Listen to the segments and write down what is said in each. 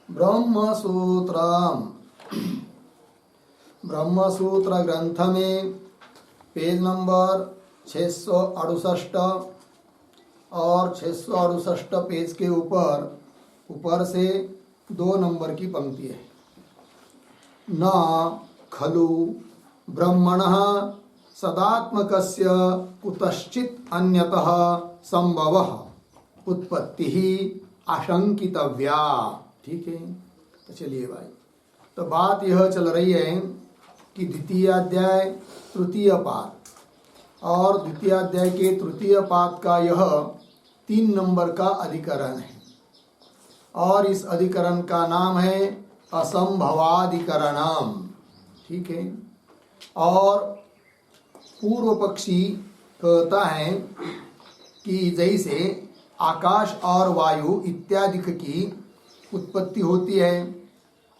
ब्रह्मसूत्रम ब्रह्मसूत्र ग्रंथ में page number 668 और 668 पेज के ऊपर से 2 नंबर की पंक्ति है। न खलु ब्रह्मणः सदात्मकस्य कुतश्चित् अन्यतः संभवः उत्पत्तिः आशंकितव्या। ठीक है, तो चलिए भाई, तो बात यह चल रही है कि द्वितीय अध्याय तृतीय पाद और द्वितीय अध्याय के तृतीय पाद का यह 3 नंबर का अधिकरण है और इस अधिकरण का नाम है असंभवाधिकरणम। ठीक है, और पूर्व पक्षी कहता है कि जैसे आकाश और वायु इत्यादि की उत्पत्ति होती है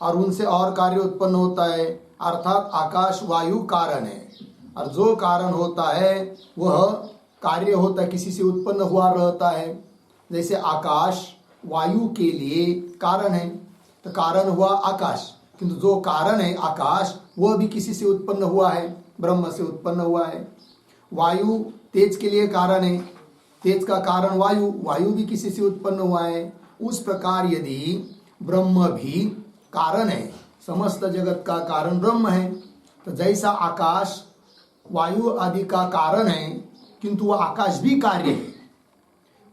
और उनसे और कार्य उत्पन्न होता है, अर्थात आकाश वायु कारण है और जो कारण होता है वह कार्य होता है, किसी से उत्पन्न हुआ रहता है। जैसे आकाश वायु के लिए कारण है, तो कारण हुआ आकाश, किंतु जो कारण है आकाश वह भी किसी से उत्पन्न हुआ है, ब्रह्म से उत्पन्न हुआ है। वायु तेज के लिए कारण है, तेज का कारण वायु, वायु भी किसी से उत्पन्न हुआ है। उस प्रकार यदि ब्रह्म भी कारण है, समस्त जगत का कारण ब्रह्म है, तो जैसा आकाश वायु आदि का कारण है किंतु वह आकाश भी कार्य है,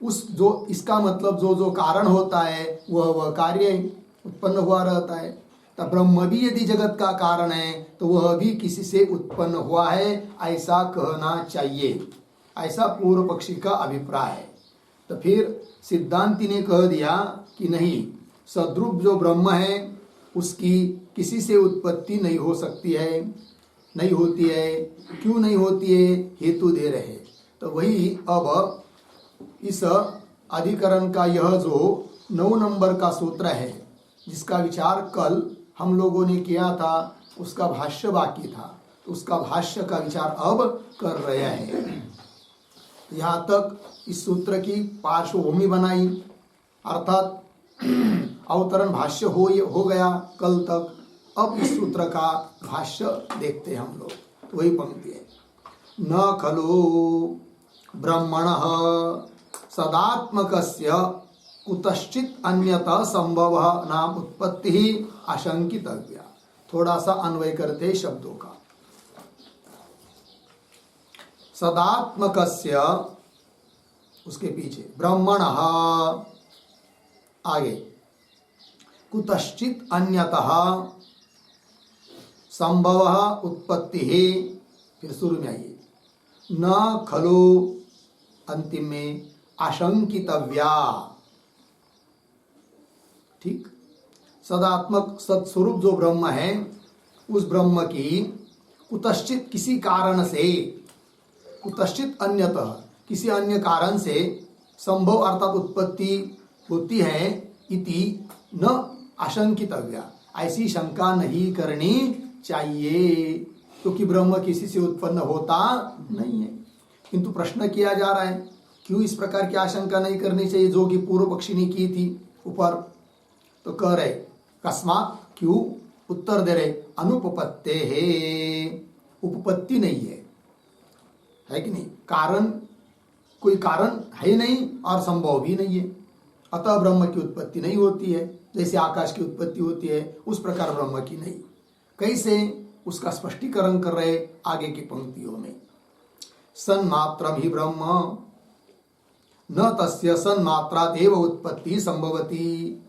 उस जो इसका मतलब जो कारण होता है वह कार्य है, उत्पन्न हुआ रहता है। तो ब्रह्म भी यदि जगत का कारण है तो वह भी किसी से उत्पन्न हुआ है, ऐसा कहना चाहिए, ऐसा पूर्व पक्षी का अभिप्राय है। तो फिर सिद्धांति ने कह दिया कि नहीं, सद्रूप जो ब्रह्म है उसकी किसी से उत्पत्ति नहीं हो सकती है, नहीं होती है। क्यों नहीं होती है, हेतु दे रहे। तो वही अब इस अधिकरण का यह जो 9 नंबर का सूत्र है जिसका विचार कल हम लोगों ने किया था, उसका भाष्य बाकी था, तो उसका भाष्य का विचार अब कर रहे हैं। यहाँ तक इस सूत्र की पार्श्वभूमि बनाई, अर्थात अवतरण भाष्य हो गया कल तक। अब इस सूत्र का भाष्य देखते हैं हम लोग। तो वही पंक्ति है, न खलु ब्रह्मणः सदात्मकस्य कुतश्चित् अन्यतः संभवः नाम उत्पत्ति आशंकितव्या। थोड़ा सा अन्वय करते शब्दों का। सदात्मकस्य, उसके पीछे ब्रह्मणः, आगे कुतश्चित् अन्यतः संभवः उत्पत्ति, फिर शुरू में आइए न खलु, अंतिम में आशंकितव्या। ठीक, सदात्मक सत्स्वरूप जो ब्रह्म है उस ब्रह्म की कुतश्चित किसी कारण से, कुतश्चित अन्यतः किसी अन्य कारण से संभव अर्थात उत्पत्ति होती है, इति न आशंकितव्या, ऐसी शंका नहीं करनी चाहिए, क्योंकि ब्रह्म किसी से उत्पन्न होता नहीं है। किंतु प्रश्न किया जा रहा है क्यों इस प्रकार की आशंका नहीं करनी चाहिए, जो कि पूर्व पक्षी ने की थी ऊपर। तो कह रहे कस्मात, क्यों, उत्तर दे रहे अनुपपत्ते है, उपपत्ति नहीं है कि नहीं, कारण कोई कारण है नहीं और संभव भी नहीं है, अतः ब्रह्म की उत्पत्ति नहीं होती है। जैसे आकाश की उत्पत्ति होती है उस प्रकार ब्रह्म की नहीं। कैसे, उसका स्पष्टीकरण कर रहे आगे की पंक्तियों में। सन्मात्रम ही ब्रह्म न तस्य सन्मात्रात् एव उत्पत्ति संभवति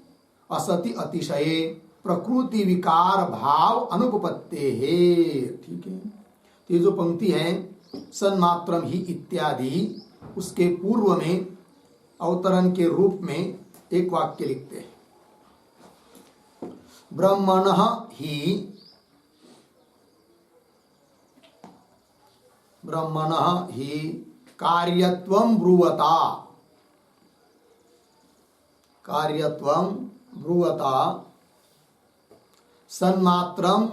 असति अतिशये प्रकृति विकार भाव अनुपपत्ते है। ठीक है, ये जो पंक्ति है सन्मात्रम ही इत्यादि, उसके पूर्व में अवतरण के रूप में एक वाक्य लिखते हैं, ब्रह्मणः ही कार्यत्वं ब्रुवता सन्मात्रं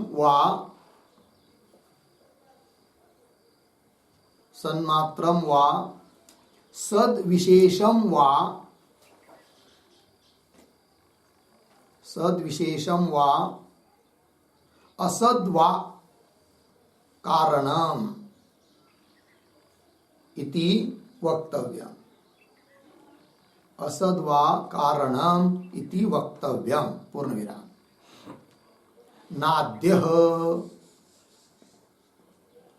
वा सद्विशेषं वा सद्विशेषम वा असद्वा कारणम इति वक्तव्यम्। असद्वा कारणम इति वक्तव्यम् पूर्णविराम। नाद्यः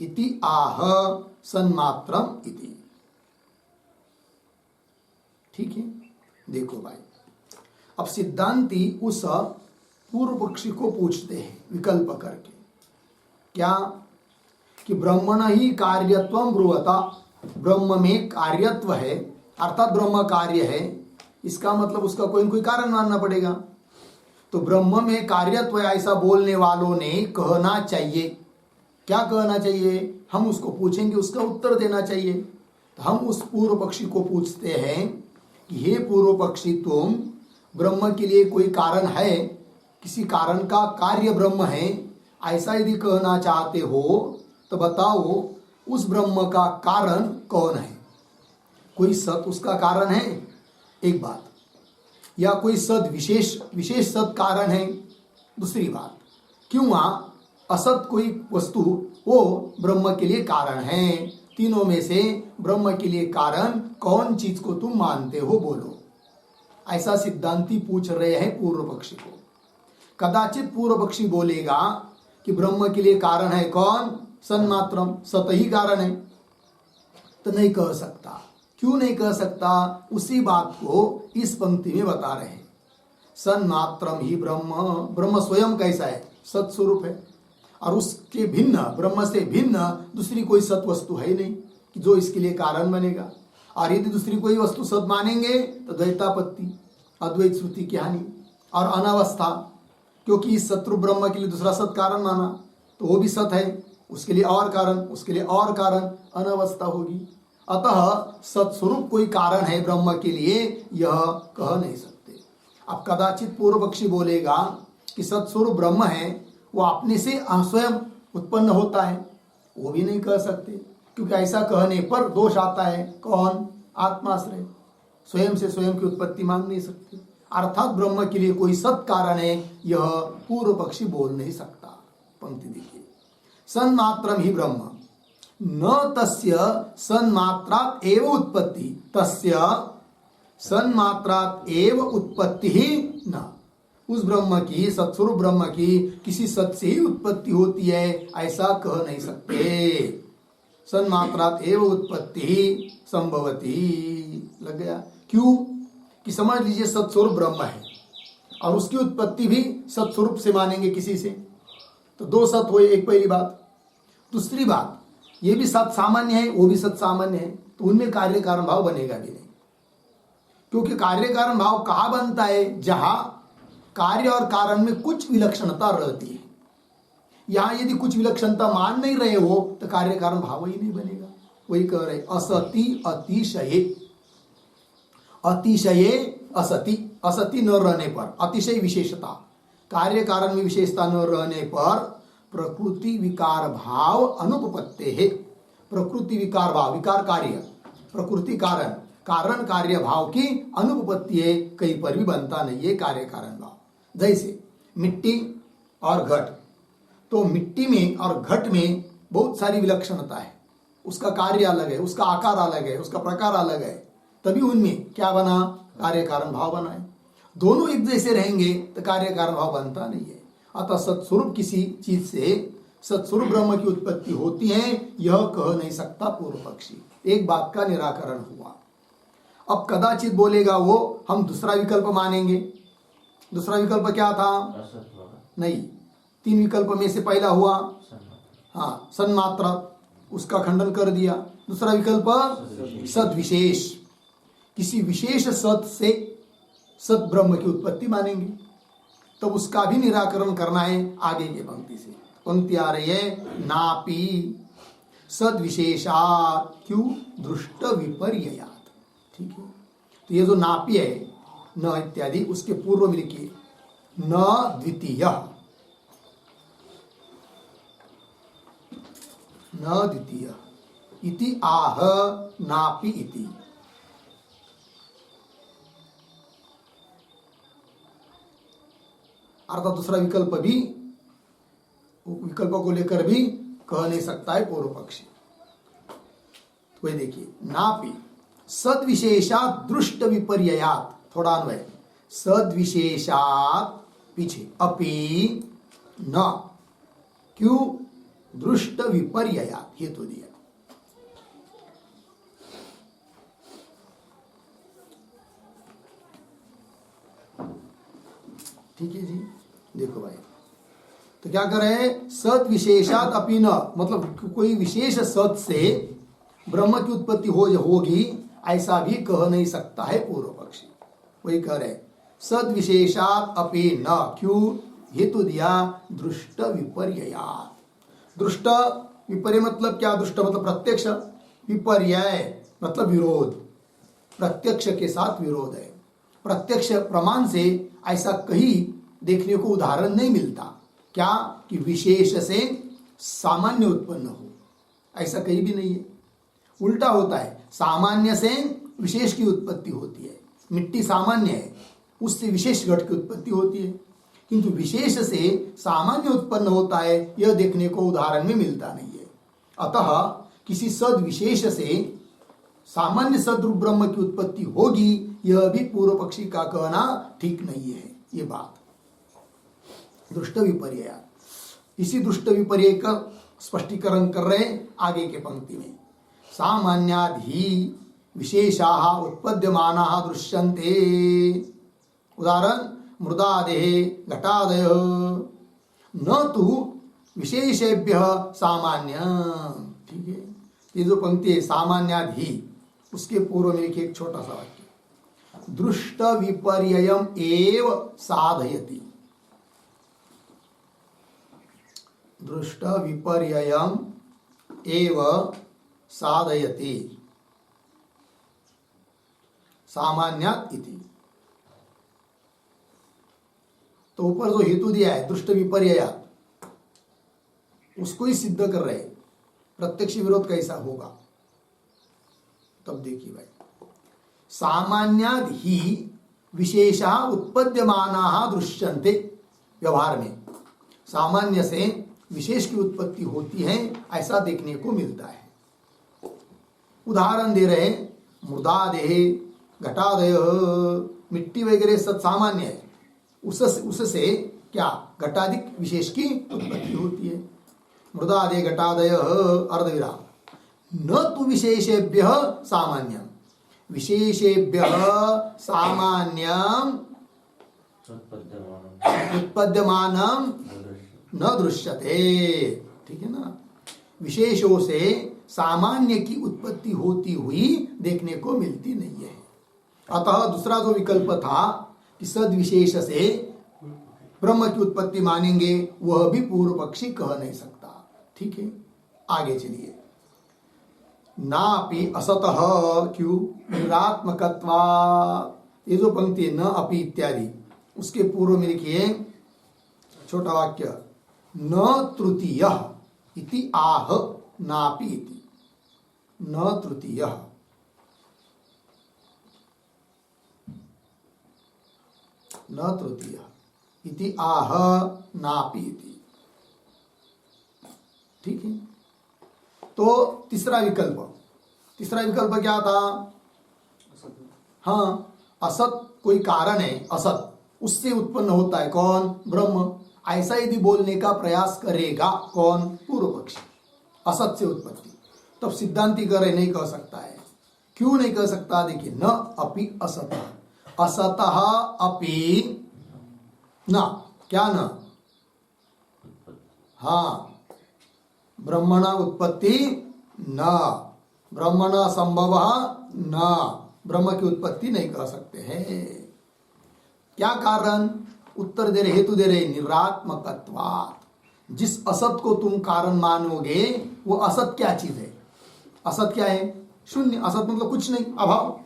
इति आह सन्मात्रम इति। ठीक है, देखो भाई, अब सिद्धांती उस पूर्व पक्षी को पूछते हैं विकल्प करके, क्या कि ब्रह्मण ही कार्यत्वम ब्रुवता, ब्रह्म में कार्यत्व है अर्थात ब्रह्म कार्य है, इसका मतलब उसका कोई न कोई कारण मानना पड़ेगा। तो ब्रह्म में कार्यत्व है ऐसा बोलने वालों ने कहना चाहिए, क्या कहना चाहिए, हम उसको पूछेंगे, उसका उत्तर देना चाहिए। तो हम उस पूर्व पक्षी को पूछते हैं कि हे पूर्व पक्षी, तुम ब्रह्म के लिए कोई कारण है, किसी कारण का कार्य ब्रह्म है, ऐसा यदि कहना चाहते हो तो बताओ उस ब्रह्म का कारण कौन है। कोई सत उसका कारण है एक बात, या कोई सद विशेष सत कारण है दूसरी बात, क्यों असत कोई वस्तु वो ब्रह्म के लिए कारण है। तीनों में से ब्रह्म के लिए कारण कौन चीज को तुम मानते हो, बोलो। ऐसा सिद्धांती पूछ रहे हैं पूर्व पक्षी को। कदाचित पूर्व पक्षी बोलेगा कि ब्रह्म के लिए कारण है कौन, सन्मात्रम, सत ही कारण है। तो नहीं कह सकता। क्यों नहीं कह सकता, उसी बात को इस पंक्ति में बता रहे हैं। सन्मात्रम ही ब्रह्म, ब्रह्म स्वयं कैसा है, सत्स्वरूप है, और उसके भिन्न, ब्रह्म से भिन्न दूसरी कोई सत वस्तु है ही नहीं कि जो इसके लिए कारण बनेगा। और यदि दूसरी कोई वस्तु सत मानेंगे तो द्वैतापत्ति, अद्वैत श्रुति की हानि और अनावस्था, क्योंकि इस शत्रु ब्रह्म के लिए दूसरा सत कारण माना तो वो भी सत है, उसके लिए और कारण, उसके लिए और कारण, अनावस्था होगी। अतः सत्स्वरूप कोई कारण है ब्रह्म के लिए, यह कह नहीं सकते। अब कदाचित पूर्व पक्षी बोलेगा कि सत्स्वरूप ब्रह्म है, वो अपने से स्वयं उत्पन्न होता है, वो भी नहीं कह सकते, क्योंकि ऐसा कहने पर दोष आता है। कौन, आत्माश्रय, स्वयं से स्वयं की उत्पत्ति मान नहीं सकते। अर्थात ब्रह्म के लिए कोई सत कारण है, यह पूर्व पक्षी बोल नहीं सकता। पंक्ति देखिए, सन्मात्रम ही ब्रह्म न तस्य सन्मात्रात् एव उत्पत्ति, तस्य सन्मात्रात् एव उत्पत्ति ही न। उस ब्रह्म की, सत्स्वरूप ब्रह्म की किसी सत से ही उत्पत्ति होती है, ऐसा कह नहीं सकते। सन्मात्रात् एव उत्पत्ति ही संभवती, लग गया। क्यों कि समझ लीजिए सत्स्वरूप ब्रह्म है और उसकी उत्पत्ति भी सत्स्वरूप से मानेंगे किसी से, तो दो सत हुए, एक पहली बात। दूसरी बात, ये भी सत सामान्य है, वो भी सत सामान्य है, तो उनमें कार्य कारण भाव बनेगा भी नहीं। क्योंकि कार्य कारण भाव कहाँ बनता है, जहां कार्य और कारण में कुछ विलक्षणता रहती है। यहां यदि कुछ विलक्षणता मान नहीं रहे हो तो कार्य कारण भाव ही नहीं बनेगा। वही कह रहे, असति अतिशये, अतिशये असति, असति न रहने पर, अतिशय विशेषता, कार्य कारण में विशेषता न रहने पर प्रकृति विकार भाव अनुपपत्ते है। प्रकृति विकार भाव, विकार कार्य, प्रकृति कारण, कारण कार्य भाव की अनुपपत्ति है, कहीं पर भी बनता नहीं है कार्य कारण भाव। जैसे मिट्टी और घट, तो मिट्टी में और घट में बहुत सारी विलक्षणता है, उसका कार्य अलग है, उसका आकार अलग है, उसका प्रकार अलग है, तभी उनमें क्या बना, कार्य कारण भाव बना है। दोनों एक जैसे रहेंगे तो कार्य कारण भाव बनता नहीं है। अतः सत्स्वरूप किसी चीज से, सत्स्वरूप ब्रह्म की उत्पत्ति होती है, यह कह नहीं सकता पूर्व पक्षी। एक बात का निराकरण हुआ। अब कदाचित बोलेगा वो, हम दूसरा विकल्प मानेंगे। दूसरा विकल्प क्या था, नहीं, तीन विकल्प में से पहला हुआ हाँ सन्मात्रा, उसका खंडन कर दिया। दूसरा विकल्प सद्विशेष, किसी विशेष सत से सत ब्रह्म की उत्पत्ति मानेंगे। तो उसका भी निराकरण करना है आगे की पंक्ति से। पंक्ति आ रही है, नापि सद्विशेषा, क्यों, दृष्ट विपर्ययात। ठीक है, तो ये जो नापि है, न इत्यादि, उसके पूर्व में लिखिए न द्वितीय, न द्वितीय इति आह नापि इति। अर्थात दूसरा विकल्प भी, विकल्पों को लेकर भी कह नहीं सकता है पूर्व पक्षी। तो वही देखिए, नापि सद्विशेषात दृष्ट विपर्ययात, थोड़ा अन्वय, सद्विशेषात पीछे अपि न, क्यों, दृष्ट विपर्ययात, हेतु दिया। ठीक है जी, देखो भाई, तो क्या कर रहे हैं, सत विशेषात अपि न, मतलब कोई विशेष सत से ब्रह्म की उत्पत्ति होगी ऐसा भी कह नहीं सकता है पूर्व पक्षी। वही कह रहे, सद विशेषात अपि न, क्यों, हेतु दिया, दृष्ट विपर्ययात। दृष्ट विपर्य मतलब क्या, दृष्ट मतलब प्रत्यक्ष, विपर्यय मतलब विरोध, प्रत्यक्ष के साथ विरोध है। प्रत्यक्ष प्रमाण से ऐसा कहीं देखने को उदाहरण नहीं मिलता, क्या, कि विशेष से सामान्य उत्पन्न हो, ऐसा कहीं भी नहीं है। उल्टा होता है, सामान्य से विशेष की उत्पत्ति होती है। मिट्टी सामान्य है, उससे विशेष घट की उत्पत्ति होती है, किंतु विशेष से सामान्य उत्पन्न होता है, यह देखने को उदाहरण में मिलता नहीं है। अतः किसी सद विशेष से सामान्य सद्रूप ब्रह्म की उत्पत्ति होगी, यह भी पूर्व पक्षी का कहना ठीक नहीं है। ये बात दुष्ट विपर्य, इसी दुष्ट विपर्य का स्पष्टीकरण कर रहे हैं आगे के पंक्ति में। सामान्याधि विशेषाः उत्पद्यमानाः दृश्यन्ते, उदाहरण मृदादेः घटादयः, न तो विशेषेभ्यः सामान्य। ठीक है, ये जो पंक्ति है सामान्याधि, उसके पूर्व में लिखिए एक छोटा सा वाक्य, दृष्ट विपर्ययम् एव साधयति, दृष्ट विपर्ययम् एव साधयति सामान्यात् इति। तो ऊपर जो हेतु दिया है दृष्ट विपर्ययात्, उसको ही सिद्ध कर रहे हैं। प्रत्यक्ष विरोध कैसा होगा, तब देखिए भाई, सामान्याद ही विशेषा उत्पद्यमानाः दृश्यन्ते, व्यवहार में सामान्य से विशेष की उत्पत्ति होती है ऐसा देखने को मिलता है। उदाहरण दे रहे, मृदादेः घटादयः, मिट्टी वगैरह सब सामान्य है, उससे क्या घटाधिक विशेष की उत्पत्ति होती है। मृदादे घटादयः अर्धविराम, न तो विशेषेभ्यः सामान्यम्, विशेषेभ्यः सामान्यम् उत्पद्यमानम् न दृश्यते। ठीक है ना, विशेषों से सामान्य की उत्पत्ति होती हुई देखने को मिलती नहीं है। अतः दूसरा जो विकल्प था कि सद विशेष से ब्रह्म की उत्पत्ति मानेंगे, वह भी पूर्व पक्षी कह नहीं सकता। ठीक है, आगे चलिए, नापि असतः, क्यों, निरात्मकत्वा, ये जो पंक्ति न अपि इत्यादि, उसके पूर्व में लिखिए छोटा वाक्य, न तृतीयः इति आह नापि इति, न तृतीयः, न तृतीयः इति आह नापि इति। ठीक है, तो तीसरा विकल्प क्या था, हाँ, असत कोई कारण है, असत, उससे उत्पन्न होता है कौन, ब्रह्म, ऐसा यदि बोलने का प्रयास करेगा कौन, पूर्व पक्षी, असत से उत्पत्ति, तब सिद्धांती करे नहीं कह सकता है। क्यों नहीं कह सकता, देखिए, न अपि असतः, असतः अपि न, क्या न, हाँ, ब्रह्मण उत्पत्ति न, ब्रह्मण संभव न, ब्रह्म की उत्पत्ति नहीं कर सकते हैं। क्या कारण, उत्तर दे रहे, हेतु दे रहे, निरात्मकत्वात्, जिस असत को तुम कारण मानोगे वो असत क्या चीज है, असत क्या है, शून्य, असत मतलब कुछ नहीं, अभाव,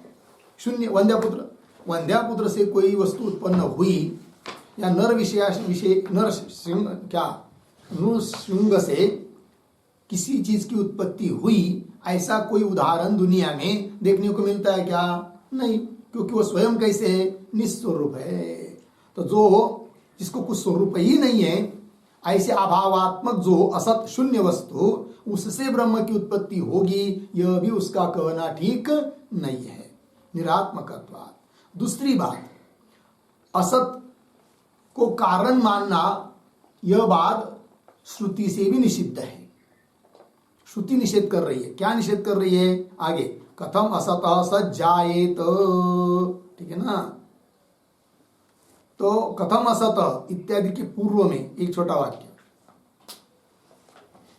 शून्य। वंध्यापुत्र से कोई वस्तु उत्पन्न हुई, या नर विषय नर श्रृंग से किसी चीज की उत्पत्ति हुई, ऐसा कोई उदाहरण दुनिया में देखने को मिलता है क्या, नहीं, क्योंकि वो स्वयं कैसे है, निस्वरूप है। तो जो जिसको कुछ स्वरूप ही नहीं है, ऐसे अभावात्मक जो असत शून्य वस्तु, उससे ब्रह्म की उत्पत्ति होगी, यह भी उसका कहना ठीक नहीं है, निरात्मकत्वात्। दूसरी बात, असत को कारण मानना, यह बात श्रुति से भी निषिद्ध है। श्रुति निषेध कर रही है। क्या निषेध कर रही है? आगे, कथम असतः सज्जायेत, ठीक है ना। तो कथम असतः इत्यादि के पूर्व में एक छोटा वाक्य,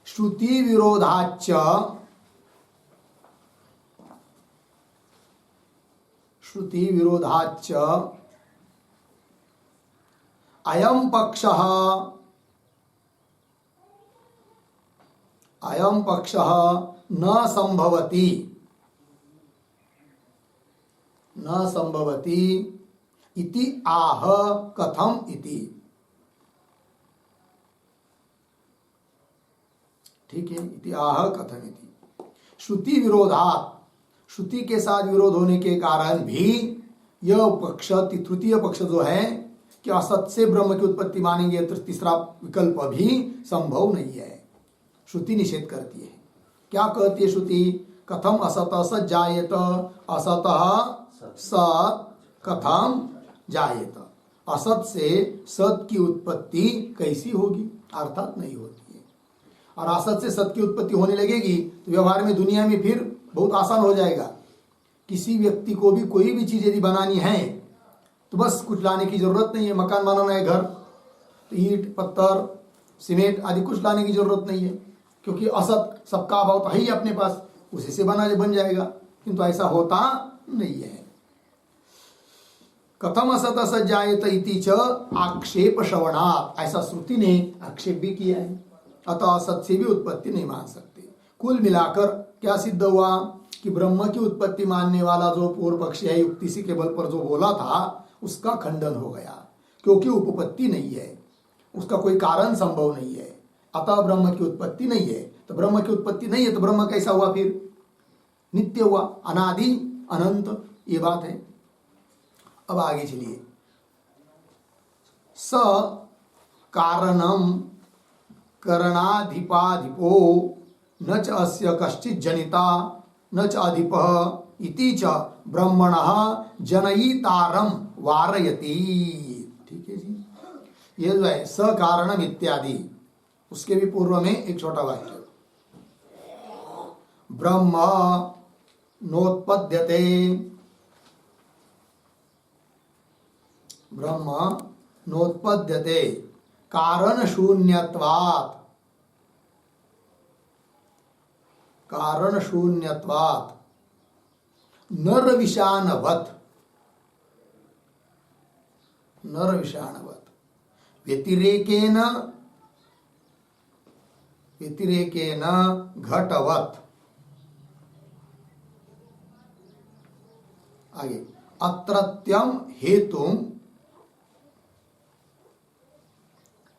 श्रुति विरोधाच्च, श्रुति विरोधाच्च अयं पक्षः, अयं पक्षः न संभवति, न संभवति इति आह कथम इति। ठीक है, इति आह कथम इति। श्रुति विरोधात्, श्रुति के साथ विरोध होने के कारण भी यह पक्ष, तृतीय पक्ष जो है कि असत से ब्रह्म की उत्पत्ति मानेंगे, तो तीसरा विकल्प भी संभव नहीं है। श्रुति निषेध करती है। क्या कहती है श्रुति? कथम असतः सत् जायेत, असतः सत् कथम जायेत, असत से सत की उत्पत्ति कैसी होगी? अर्थात नहीं होती है। और असत से सत की उत्पत्ति होने लगेगी तो व्यवहार में, दुनिया में फिर बहुत आसान हो जाएगा। किसी व्यक्ति को भी कोई भी चीज यदि बनानी है तो बस कुछ लाने की जरूरत नहीं है। मकान बनाना है, घर, तो ईंट पत्थर सीमेंट आदि कुछ लाने की जरूरत नहीं है, क्योंकि असत सबका अभाव तो है ही अपने पास, उसी से बन जाएगा। किंतु ऐसा होता नहीं है। कथम असत सज्जायत इति च आक्षेप श्रवणात्, ऐसा श्रुति ने आक्षेप भी किया है। अतः असत से भी उत्पत्ति नहीं मान सकते। कुल मिलाकर क्या सिद्ध हुआ कि ब्रह्म की उत्पत्ति मानने वाला जो पूर्व पक्षी है, युक्ति से के बल पर जो बोला था, उसका खंडन हो गया, क्योंकि उपपत्ति नहीं है, उसका कोई कारण संभव नहीं है। अतः ब्रह्म की उत्पत्ति नहीं है। तो ब्रह्म की उत्पत्ति नहीं है तो ब्रह्म कैसा हुआ? फिर नित्य हुआ, अनादि अनंत, ये बात है। अब आगे चलिए, स कारणम करणाधिपाधिपो न च अस्य कश्चित् जनिता न च अधिपः इति च ब्रह्मणः जनयितारं वारयति। ठीक है जी, ये जो है स कारणम इत्यादि, उसके भी पूर्व में एक छोटा वाक्य, ब्रह्म नोत्पद्यते, ब्रह्म नोत्पद्यते कारण शून्यत्वात्, कारण शून्यत्वात् नर विषाणवत्, नर विषाणवत् व्यतिरेकेन, व्यतिरेकेन घटवत्। आगे, अत्रत्यम हेतुम,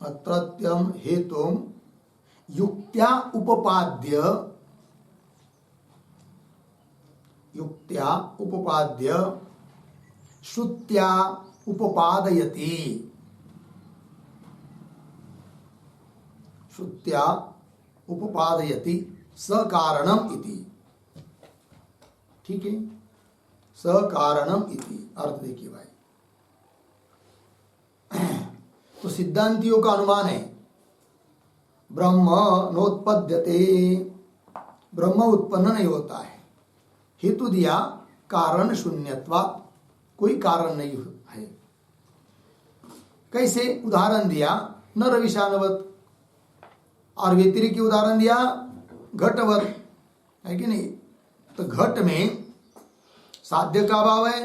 अत्रत्यम हेतुम युक्त्या उपपाद्य, युक्त्या उपपाद्य श्रुत्या उपपादयति, श्रुत्या उपपादयति सकारणम इति। ठीक है, सकारणम इति अर्थ देखिए भाई। तो सिद्धांतियों का अनुमान है ब्रह्म नोत्पद्यते, ब्रह्म उत्पन्न नहीं होता है। हेतु दिया कारण शून्यत्वात्, कोई कारण नहीं है। कैसे? उदाहरण दिया नर विषाणवत्, और व्यतिरिक्त उदाहरण दिया घटवत्, है कि नहीं? तो घट में साध्य का अभाव है,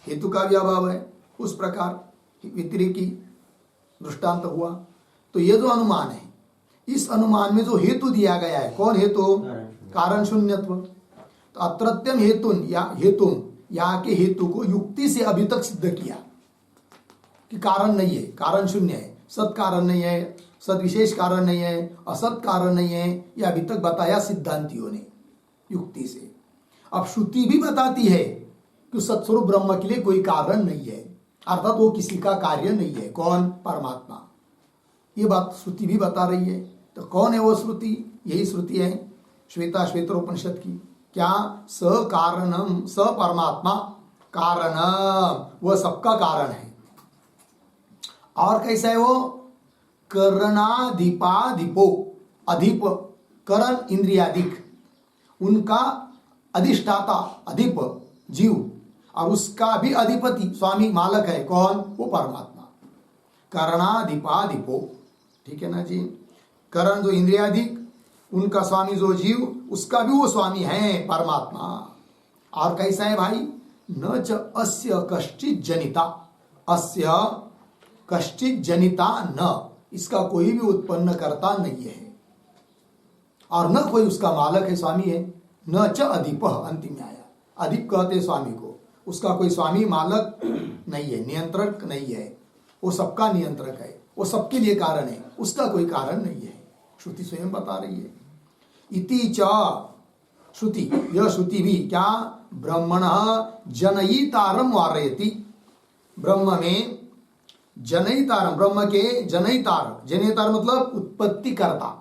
हेतु का भी अभाव है, उस प्रकार व्यतिरिकी दृष्टांत हुआ। तो ये जो अनुमान है, इस अनुमान में जो हेतु दिया गया है, कौन हेतु? कारण शून्यत्व। तो अत्रत्यम हेतुन या हेतुम, यहाँ के हेतु को युक्ति से अभी तक सिद्ध किया कि कारण नहीं है, कारण शून्य है, सत कारण नहीं है, सद विशेष कारण नहीं है, असत कारण नहीं है, यह अभी तक बताया सिद्धांतियों ने युक्ति से। अब श्रुति भी बताती है कि सत्स्वरूप ब्रह्म के लिए कोई कारण नहीं है, अर्थात वो किसी का कार्य नहीं है। कौन? परमात्मा। ये बात श्रुति भी बता रही है। तो कौन है वो श्रुति? यही श्रुति है श्वेता श्वेतरोपनिषद की। क्या? स कारणम, स परमात्मा कारणम, वह सबका कारण है। और कैसा है वो? करणाधिपाधिपो, अधिप करण इंद्रियाधिक, उनका अधिष्ठाता अधिप जीव, और उसका भी अधिपति स्वामी मालक है। कौन? वो परमात्मा। करणाधिपाधिपो, ठीक है ना जी। करण जो इंद्रियाधिक, उनका स्वामी जो जीव, उसका भी वो स्वामी है परमात्मा। और कैसा है भाई? न च अस्य कश्चित जनिता, अस्य कश्चित जनिता न, इसका कोई भी उत्पन्न करता नहीं है, और न कोई उसका मालक है, स्वामी है। न च अधिप, अंतिम में आया। अधिप कहते स्वामी को, उसका कोई स्वामी मालक नहीं है, नियंत्रक नहीं है। वो सबका नियंत्रक है, वो सबके लिए कारण है, उसका कोई कारण नहीं है। श्रुति स्वयं बता रही है। इति च श्रुति, यह श्रुति भी क्या? ब्रह्मणः जनयितारम वारयति, ब्रह्म में जनयितारम, ब्रह्म के जनयितार, जनयितार मतलब उत्पत्ति करता,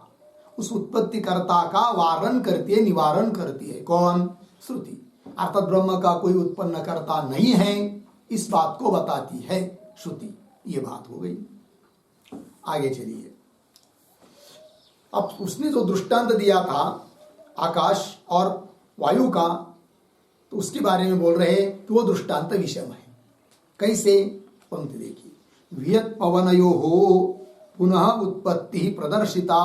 उस उत्पत्ति कर्ता का वारण करती है, निवारण करती है। कौन? श्रुति। अर्थात ब्रह्म का कोई उत्पन्न करता नहीं है, इस बात को बताती है श्रुति। ये बात हो गई। आगे चलिए। अब उसने जो दृष्टांत दिया था आकाश और वायु का, तो उसके बारे में बोल रहे कि वो दृष्टांत विषम है। कैसे? पंक्ति देखिए। वियत पवनयोः पुनः उत्पत्ति प्रदर्शिता,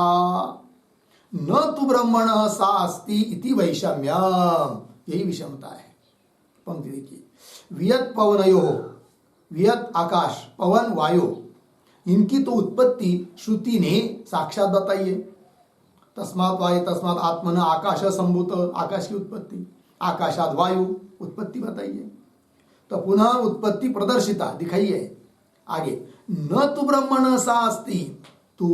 न तु ब्रह्मणः सा अस्ति इति वैषम्यम, यही विषमता है। पंक्ति देखिए। वियत पवनयोः, वियत आकाश, पवन वायु, इनकी तो उत्पत्ति श्रुति ने साक्षात बताई है। तस्मात् वायु तस्मात् आत्मना आकाश संभूत, आकाश की उत्पत्ति, आकाशाद वायु, उत्पत्ति बताई है। तो पुनः उत्पत्ति प्रदर्शिता, दिखाई है। आगे, न तु ब्रह्मण सा अस्ति, तू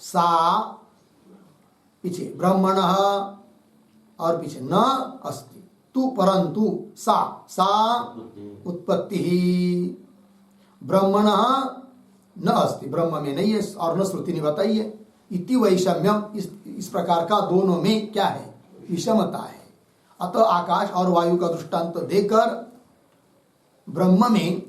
सा, पीछे ब्रह्मण और पीछे न अस्ति, तू परंतु सा उत्पत्ति ही, ब्रह्मण न अस्ति, ब्रह्म में नहीं है, और न श्रुति ने बताई है। इति वैषम्यम, इस प्रकार का दोनों में क्या है? विषमता है। अतः आकाश और वायु का दृष्टांत देकर ब्रह्म में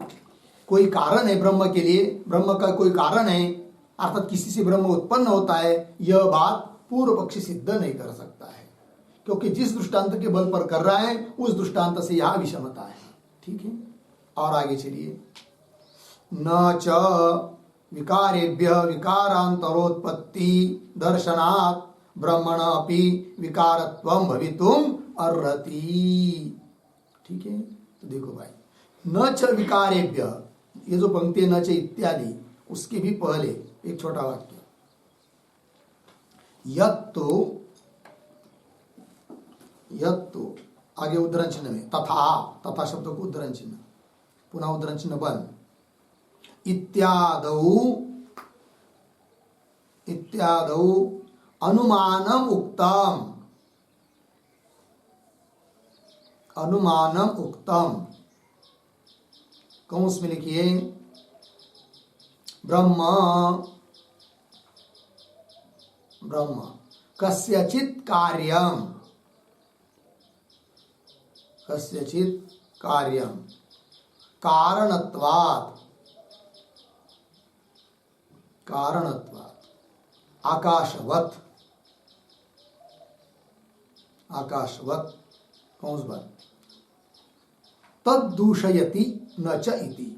कोई कारण है, ब्रह्म के लिए ब्रह्म का कोई कारण है, अर्थात किसी से ब्रह्म उत्पन्न होता है, यह बात पूर्व पक्षी सिद्ध नहीं कर सकता है, क्योंकि जिस दृष्टांत के बल पर कर रहा है उस दृष्टांत से यहां विषमता है। ठीक है। और आगे चलिए। न च विकारेभ्य विकारांतरोत्पत्ति दर्शनात् ब्रह्मण अपि विकारत्वं भवितुम अर्हति। ठीक है। तो देखो भाई, न च विकारेभ्य, ये जो पंक्ति न च इत्यादि, उसके भी पहले एक छोटा वाक्य, यत्तु आगे उद्धरण चिन्ह में, तथा शब्द को उद्धरण चिन्ह, पुनः उद्धरण चिन्ह बंद, इत्यादौ अनुमानम उक्तम, कौंस में लिखिए, ब्रह्म कस्यचित् कार्यम कारणत्वात् आकाशवत् कौंस बन तद्दूषयति न च इति,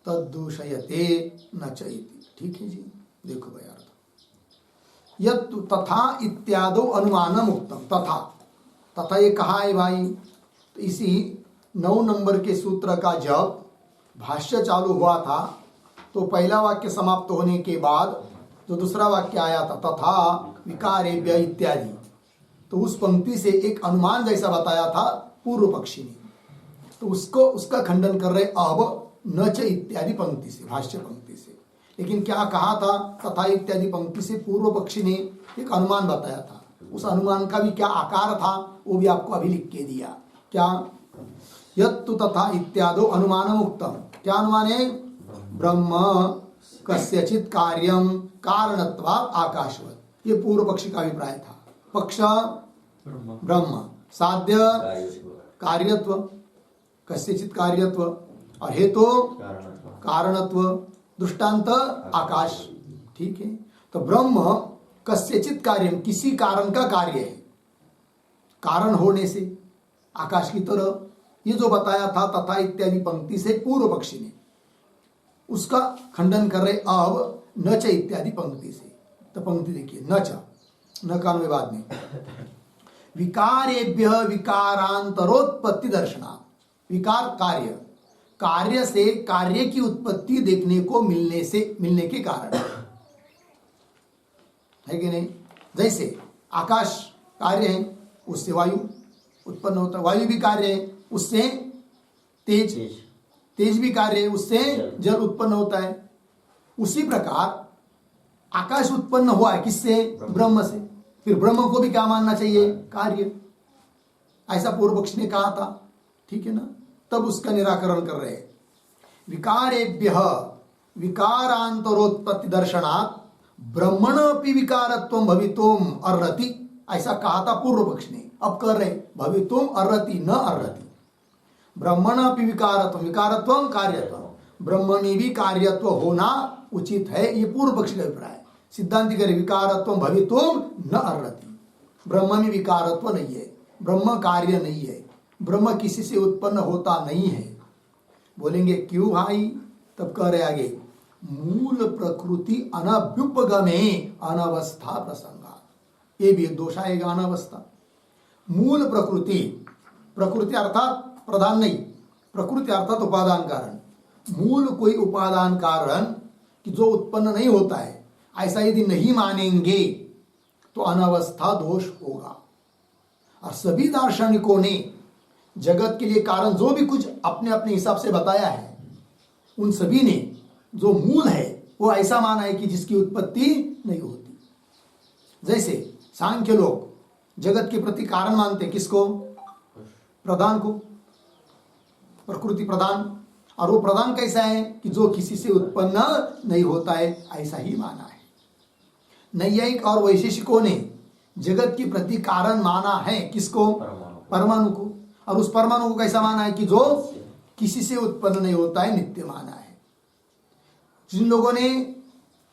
तद्दूषयते न च इति। ठीक है जी। देखो भाई अर्थ, यत्तु तथा इत्यादो अनुमानम उक्तम, तथा ये कहा है भाई। तो इसी 9 नंबर के सूत्र का जब भाष्य चालू हुआ था, तो पहला वाक्य समाप्त होने के बाद जो दूसरा वाक्य आया था, तथा विकारेभ्य इत्यादि, तो उस पंक्ति से एक अनुमान जैसा बताया था पूर्व पक्षी ने, तो उसका खंडन कर रहे अब न च इत्यादि पंक्ति से, भाष्य पंक्ति से। लेकिन क्या कहा था? तथा इत्यादि पंक्ति से पूर्व पक्षी ने एक अनुमान बताया था, उस अनुमान का भी क्या आकार था वो भी आपको अभी लिख के दिया। क्या? यत्तु तथा इत्यादो अनुमानम उक्तम। क्या अनुमान है? ब्रह्म कस्यचित कार्यम कारणत्वात् आकाशवत्। ये पूर्व पक्षी का अभिप्राय था। पक्ष ब्रह्म, साध्य कार्यत्व, कस्यचित कार्यत्व, और हेतु कारणत्व, दृष्टांत आकाश। ठीक है, तो ब्रह्म कस्यचित कार्यम, किसी कारण का कार्य है, कारण होने से आकाश की तरह। ये जो बताया था तथा इत्यादि पंक्ति से पूर्व पक्षी ने, उसका खंडन कर रहे अब न च इत्यादि पंक्ति से। तो पंक्ति देखिए, न च, न का अनुवाद में, विकारेभ्य विकारांतरोत्पत्ति दर्शना। विकार कार्य, कार्य से कार्य की उत्पत्ति देखने को मिलने के कारण है कि नहीं? जैसे आकाश कार्य है, उससे वायु उत्पन्न होता है, वायु भी कार्य है, उससे तेज, तेज भी कार्य है, उससे जल उत्पन्न होता है। उसी प्रकार आकाश उत्पन्न हुआ है किससे? ब्रह्म से। फिर ब्रह्म को भी क्या मानना चाहिए? कार्य। ऐसा पूर्व पक्ष ने कहा था, ठीक है ना? तब उसका निराकरण कर रहे हैं। विकारेभ्यः विकारांतरोत्पत्ति दर्शनात् ब्रह्मणापि विकारत्वं भवितुम अर्हति, ऐसा कहा था पूर्व पक्ष ने। अब कर रहे भवितुम अर्हति, न अर्हति। ब्रह्मणापि विकारत्वं, विकारत्वं कार्यत्वं, ब्रह्म में भी कार्यत्व होना उचित है, ये पूर्व पक्ष का अभिप्राय। सिद्धांति करे विकारत्वं भवितुम न अर्हति, ब्रह्म में विकारत्व नहीं है, ब्रह्म कार्य नहीं है, ब्रह्म किसी से उत्पन्न होता नहीं है। बोलेंगे क्यों भाई? तब कह रहे आगे, मूल प्रकृति अनभ्युपगमे अनवस्था प्रसंगा। ये भी एक दोष आएगा, अनवस्था। मूल प्रकृति, प्रकृति अर्थात प्रधान नहीं, प्रकृति अर्थात उपादान कारण। मूल कोई उपादान कारण कि जो उत्पन्न नहीं होता है, ऐसा यदि नहीं मानेंगे तो अनवस्था दोष होगा। और सभी दार्शनिकों ने जगत के लिए कारण जो भी कुछ अपने अपने हिसाब से बताया है, उन सभी ने जो मूल है वो ऐसा माना है कि जिसकी उत्पत्ति नहीं होती। जैसे सांख्य लोग जगत के प्रति कारण मानते, किसको? प्रधान को, प्रकृति प्रधान। और वो प्रधान कैसा है कि जो किसी से उत्पन्न नहीं होता है, ऐसा ही माना है। नैयायिक और वैशेषिकों ने जगत के प्रति कारण माना है, किसको? परमाणु को। और उस परमाणु को कैसा माना है कि जो किसी से उत्पन्न नहीं होता है, नित्य माना है। जिन लोगों ने,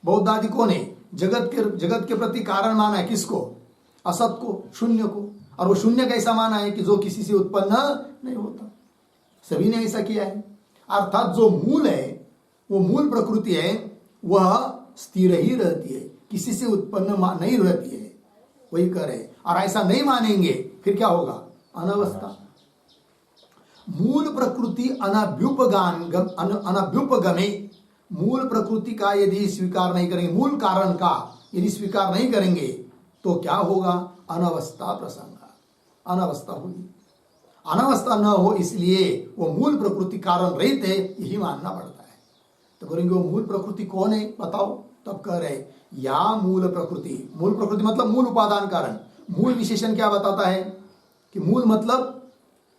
बौद्धादिकों ने जगत के प्रति कारण माना है, किसको? असत को, शून्य को। और वो शून्य कैसा माना है कि जो किसी से उत्पन्न नहीं होता। सभी ने ऐसा किया है। अर्थात जो मूल है, वो मूल प्रकृति है, वह स्थिर ही रहती है, किसी से उत्पन्न नहीं रहती है, वही करे। और ऐसा नहीं मानेंगे फिर क्या होगा? अनवस्था। मूल प्रकृति अनभ्युपगमे, मूल प्रकृति का यदि स्वीकार नहीं करेंगे, मूल कारण का यदि स्वीकार नहीं करेंगे तो क्या होगा? अनवस्था प्रसंगा, अनवस्था होगी। अनवस्था न हो इसलिए वो मूल प्रकृति कारण रहित है, यही मानना पड़ता है। तो बोलेंगे वो मूल प्रकृति कौन है बताओ? तब कह रहे या मूल प्रकृति, मूल प्रकृति मतलब मूल उपादान कारण। मूल विशेषण क्या बताता है कि मूल मतलब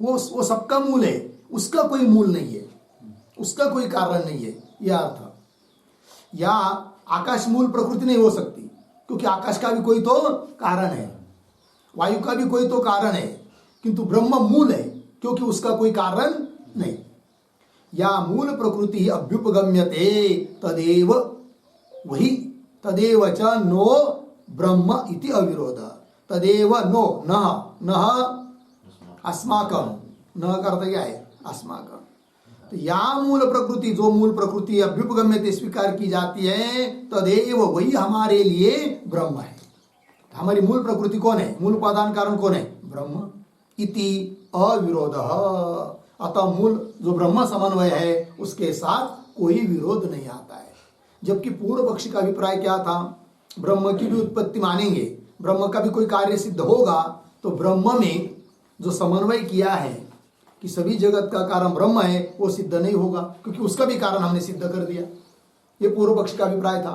वो सबका मूल है, उसका कोई मूल नहीं है, उसका कोई कारण नहीं है, यह अर्थ। या आकाश मूल प्रकृति नहीं हो सकती, क्योंकि आकाश का भी कोई तो कारण है, वायु का भी कोई तो कारण है, किंतु ब्रह्म मूल है क्योंकि उसका कोई कारण नहीं। या मूल प्रकृति अभ्युपगम्यते तदेव, वही तदेव च नो ब्रह्म इति अविरोध। तदेव नो, न अस्माकम, न करता क्या है? अस्माकम। तो या मूल प्रकृति, जो मूल प्रकृति अभ्युपगम्यते स्वीकार की जाती है, तदेव, वही हमारे लिए ब्रह्म है। हमारी मूल प्रकृति कौन है? मूल उपादान कारण कौन है? ब्रह्म। इति अविरोध, अतः मूल जो ब्रह्म समन्वय है उसके साथ कोई विरोध नहीं आता है। जबकि पूर्व पक्षी का अभिप्राय क्या था? ब्रह्म की भी उत्पत्ति मानेंगे, ब्रह्म का भी कोई कार्य सिद्ध होगा, तो ब्रह्म में जो समन्वय किया है कि सभी जगत का कारण ब्रह्म है, वो सिद्ध नहीं होगा, क्योंकि उसका भी कारण हमने सिद्ध कर दिया। ये पूर्व पक्ष का अभिप्राय था।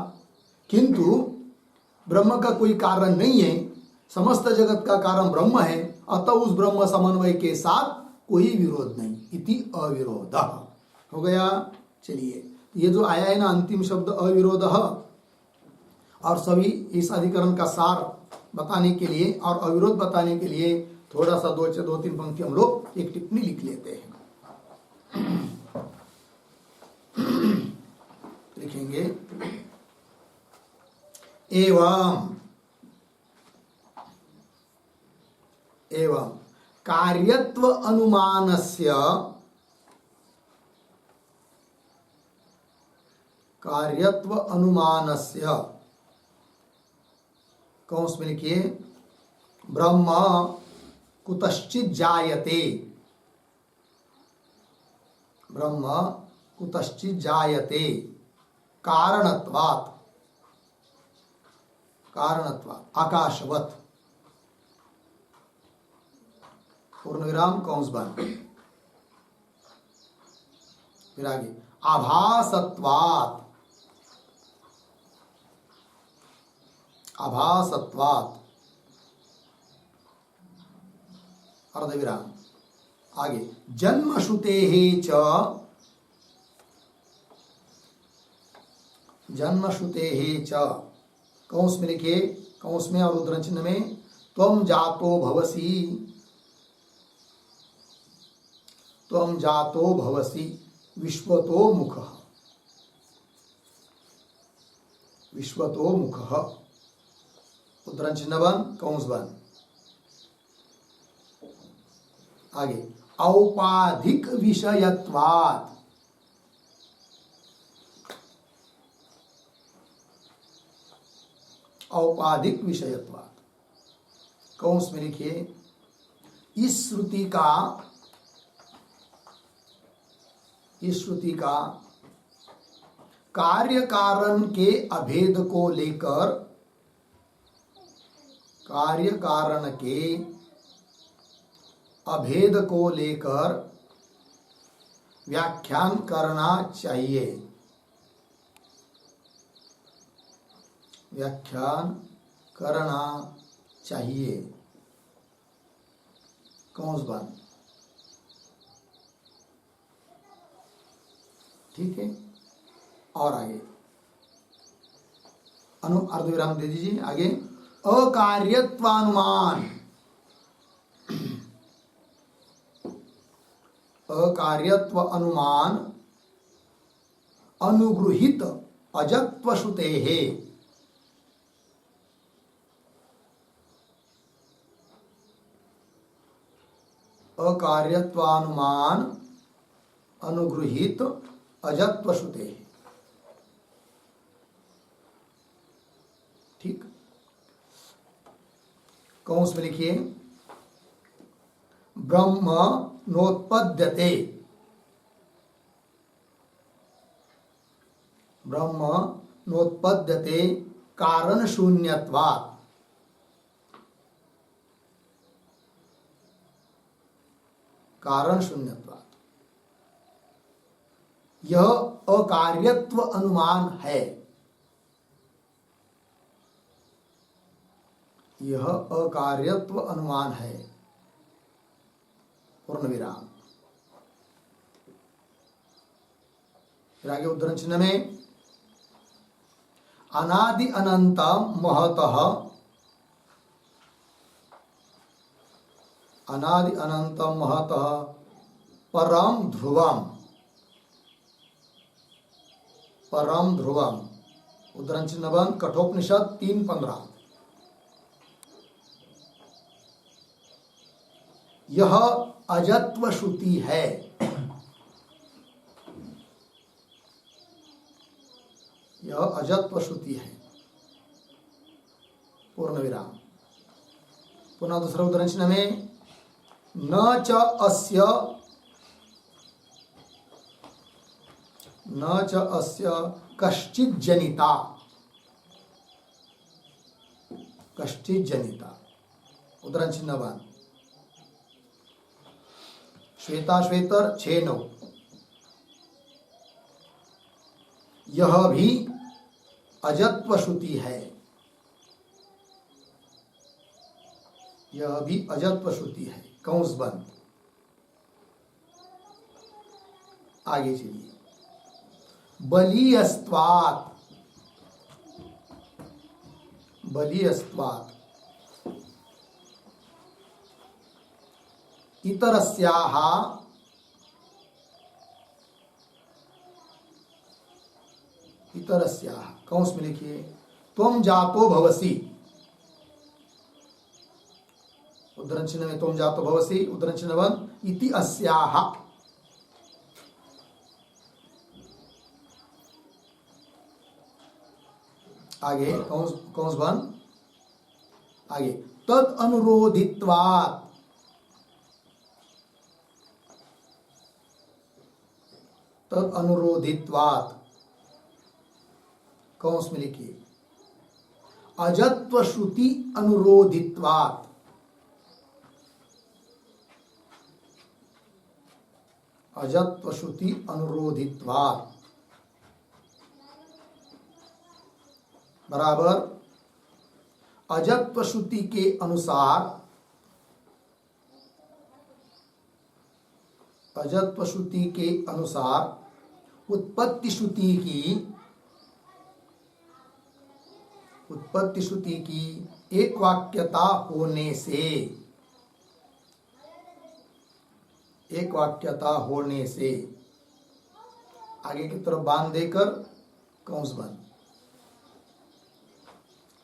किंतु ब्रह्म का कोई कारण नहीं है, समस्त जगत का कारण ब्रह्म है, अतः उस ब्रह्म समन्वय के साथ कोई विरोध नहीं, इति अविरोध हो गया। चलिए, ये जो आया है ना अंतिम शब्द अविरोध, और सभी इस अधिकरण का सार बताने के लिए और अविरोध बताने के लिए थोड़ा सा दो तीन पंक्ति हम लोग एक टिप्पणी लिख लेते हैं। लिखेंगे, एवं कार्यत्व अनुमानस्य कौंस में लिखिए, ब्रह्म कुतश्चित् जायते, ब्रह्म कुतश्चित् जायते कारणत्वात् आकाशवत्, पूर्ण विराम कौंस बंद, फिर आगे आभासत्वात् अर्धविराम, आगे जन्मश्रुतेः च कौंस में लिखिए, कौंस में और उद्धरण चिन्ह में, त्वं जातो भवसि विश्वतो मुखः, उद्धरण चिन्ह बंद, कौंस बंद, आगे औपाधिक विषयत्वात्, औपाधिक विषयत्वात्, कौंस में लिखिए, इस श्रुति का कार्य कारण के अभेद को लेकर, कार्य कारण के अभेद को लेकर व्याख्यान करना चाहिए, कौंस बंद, ठीक है। और आगे अर्धविराम दे दीजिए, आगे अकार्यत्व अनुमान अनुगृहीत अजत्व श्रुतेः, अकार्यत्वानुमान अनुगृहीत अजत्व श्रुतेः, ठीक। कौंस में लिखिए, ब्रह्म नोत्पद्यते, कारण शून्यत्वात्, यह अकार्यत्व अनुमान है, पूर्ण विराम, फिर आगे उद्धरण चिन्ह में, अनादि अनंत महतः परम ध्रुवम, उद्धरण चिन्ह बंद, कठोपनिषद 3:15, यह अजत्व श्रुति है, पूर्ण विराम। पुनः दूसरा उद्धरण चिन्ह में, न च अस्य कश्चित् जनिता, उद्धरण चिन्ह बंद, श्वेता श्वेतर 6:9, यह भी अजत्व श्रुति है, यह भी अजत्व श्रुति है, कंस बंद। आगे चलिए, बलीयस्त्वात्, बलीयस्त्वात् इतरस्याः कंस में लिखिए, त्वं जातो भवसि, उद्धरण चिन्ह में त्वं जातो भवसि, उद्धरण चिन्ह बंद, इति अस्याः, आगे कंस बंद, आगे तद अनुरोधित्वात्, तद अनुरोधित्वात् कंस में लिखिए, अजत्व श्रुति अनुरोधित्वात्, अजत्व श्रुति अनुरोधित्वात् बराबर अजत्व श्रुति के अनुसार, अजत्व श्रुति के अनुसार उत्पत्ति श्रुति की एक वाक्यता होने से, एक वाक्यता होने से, आगे की तरफ बांध देकर कंस बंद,